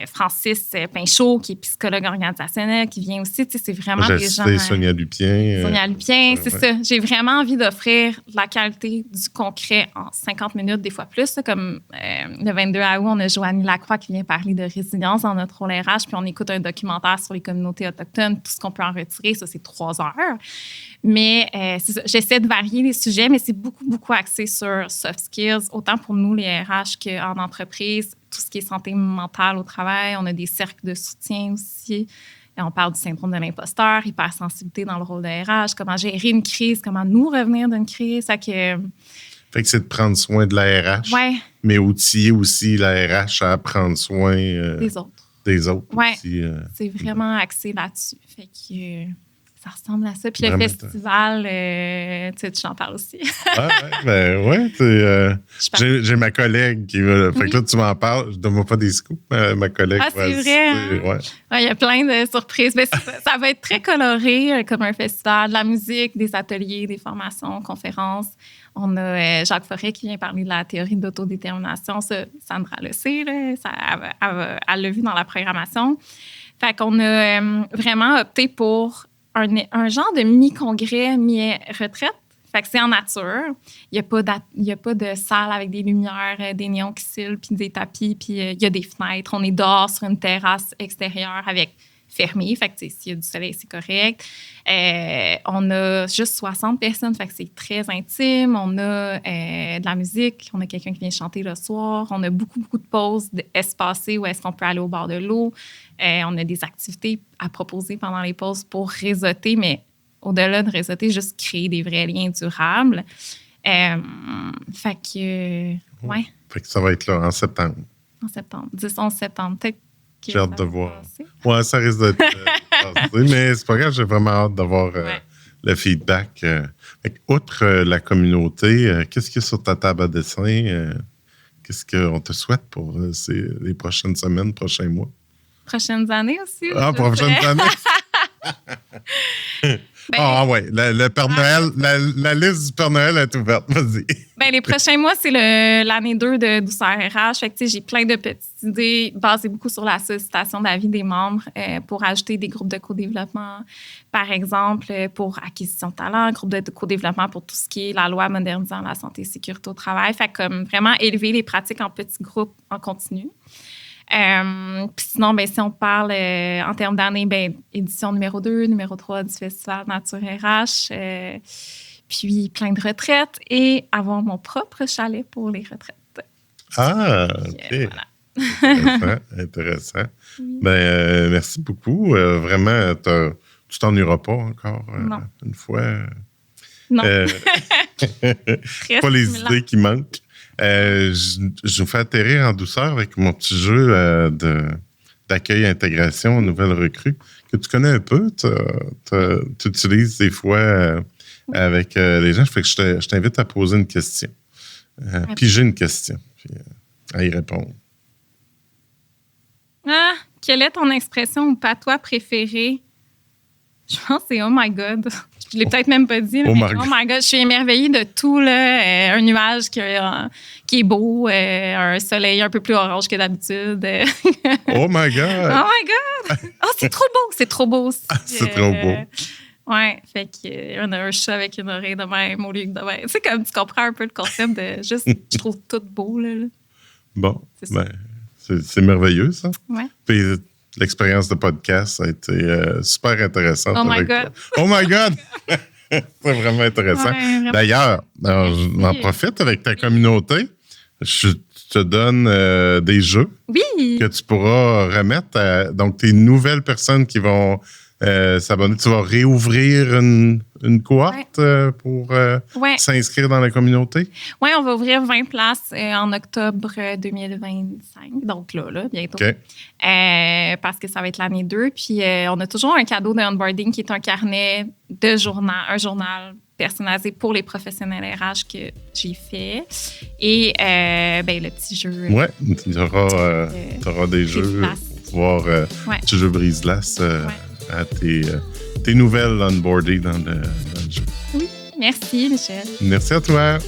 Francis Pinchot, qui est psychologue organisationnel, qui vient aussi. Tu sais, c'est vraiment des gens... Sonia Lupien. Sonia Lupien, c'est ça. J'ai vraiment envie d'offrir de la qualité, du concret en 50 minutes, des fois plus. Là, comme le 22 août, on a Joanie Lacroix qui vient parler de résilience dans notre rôle RH, puis on écoute un documentaire sur les communautés autochtones, tout ce qu'on peut en retirer. Ça, c'est 3 heures. Mais c'est ça. J'essaie de varier les sujets, mais c'est beaucoup, beaucoup axé sur soft skills, autant pour nous, les RH, qu'en entreprise. Tout ce qui est santé mentale au travail. On a des cercles de soutien aussi. Et on parle du syndrome de l'imposteur, hypersensibilité dans le rôle de RH, comment gérer une crise, comment nous revenir d'une crise. Fait que c'est de prendre soin de la RH, mais outiller aussi la RH à prendre soin des autres. Aussi, c'est vraiment axé là-dessus. Fait que... ça ressemble à ça. Puis le festival, tu en parles aussi. J'ai ma collègue qui va... Fait que là, tu m'en parles. Je ne donne pas des scoops, ma collègue. C'est vrai. Il y a plein de surprises. Ça va être très coloré, comme un festival. De la musique, des ateliers, des formations, conférences. On a Jacques Forêt qui vient parler de la théorie de l'autodétermination. Ça, Sandra le sait. Là. Elle l'a vu dans la programmation. Fait qu'on a vraiment opté pour un genre de mi-congrès, mi-retraite. Fait que c'est en nature. Il n'y a pas de salle avec des lumières, des néons qui scillent, puis des tapis, puis il y a des fenêtres. On est dehors sur une terrasse extérieure avec fermée. Fait que s'il y a du soleil, c'est correct. On a juste 60 personnes, fait que c'est très intime. On a de la musique. On a quelqu'un qui vient chanter le soir. On a beaucoup, beaucoup de pauses espacées où est-ce qu'on peut aller au bord de l'eau. On a des activités à proposer pendant les pauses pour réseauter, mais au-delà de réseauter, juste créer des vrais liens durables. Fait que, Fait que ça va être là en septembre. En septembre, 10-11 septembre. Peut-être j'ai hâte de voir. Oui, ça risque d'être passé, mais c'est pas grave, j'ai vraiment hâte d'avoir le feedback. Outre la communauté, qu'est-ce qu'il y a sur ta table à dessin? qu'est-ce qu'on te souhaite pour les prochaines semaines, prochains mois? Prochaines années aussi. Prochaines années? Ouais, le Père Noël, la liste du Père Noël est ouverte, vas-y. Les prochains mois, c'est l'année 2 de Douceur RH. Fait que, j'ai plein de petites idées basées beaucoup sur la sollicitation d'avis des membres pour ajouter des groupes de co-développement, par exemple, pour acquisition de talent, groupe de co-développement pour tout ce qui est la loi modernisant la santé et sécurité au travail. Fait comme vraiment élever les pratiques en petits groupes en continu. Puis sinon, si on parle en termes d'année, édition numéro 2, numéro 3 du Festival Nature RH, puis plein de retraites et avoir mon propre chalet pour les retraites. OK. Voilà. Intéressant. Oui. Merci beaucoup. Vraiment, tu t'ennuieras pas encore une fois? Non. Pas les idées qui manquent. Je vous fais atterrir en douceur avec mon petit jeu d'accueil et intégration aux nouvelles recrues que tu connais un peu. Tu utilises des fois avec les gens. Fait que je t'invite à poser une question. Puis j'ai une question. Puis à y répondre. Quelle est ton expression ou patois préférée? Je pense que c'est « Oh my God ». Je ne l'ai peut-être même pas dit. Oh my God, je suis émerveillée de tout. Là. Un nuage qui est beau, un soleil un peu plus orange que d'habitude. Oh my God! Oh my God! Oh, c'est trop beau! C'est trop beau aussi. C'est trop beau. Ouais, fait qu'on a un chat avec une oreille de même au lieu de même. C'est comme tu comprends un peu le concept de juste, je trouve tout beau. Là. Bon, c'est merveilleux, ça. Ouais. Puis l'expérience de podcast a été super intéressante. Oh my God! Oh my God! C'est vraiment intéressant. Ouais, vraiment. D'ailleurs, j'en profite avec ta communauté. Je te donne des jeux que tu pourras remettre donc tes nouvelles personnes qui vont s'abonner. Tu vas réouvrir une cohorte pour s'inscrire dans la communauté? Oui, on va ouvrir 20 places en octobre 2025. Donc là, bientôt. Okay. Parce que ça va être l'année 2. Puis on a toujours un cadeau de onboarding qui est un carnet de journal, un journal personnalisé pour les professionnels RH que j'ai fait. Et le petit jeu. Oui, tu auras des jeux pour pouvoir petit jeu brise-glace à tes nouvelles onboarding dans le jeu. Oui, merci Michel. Merci à toi.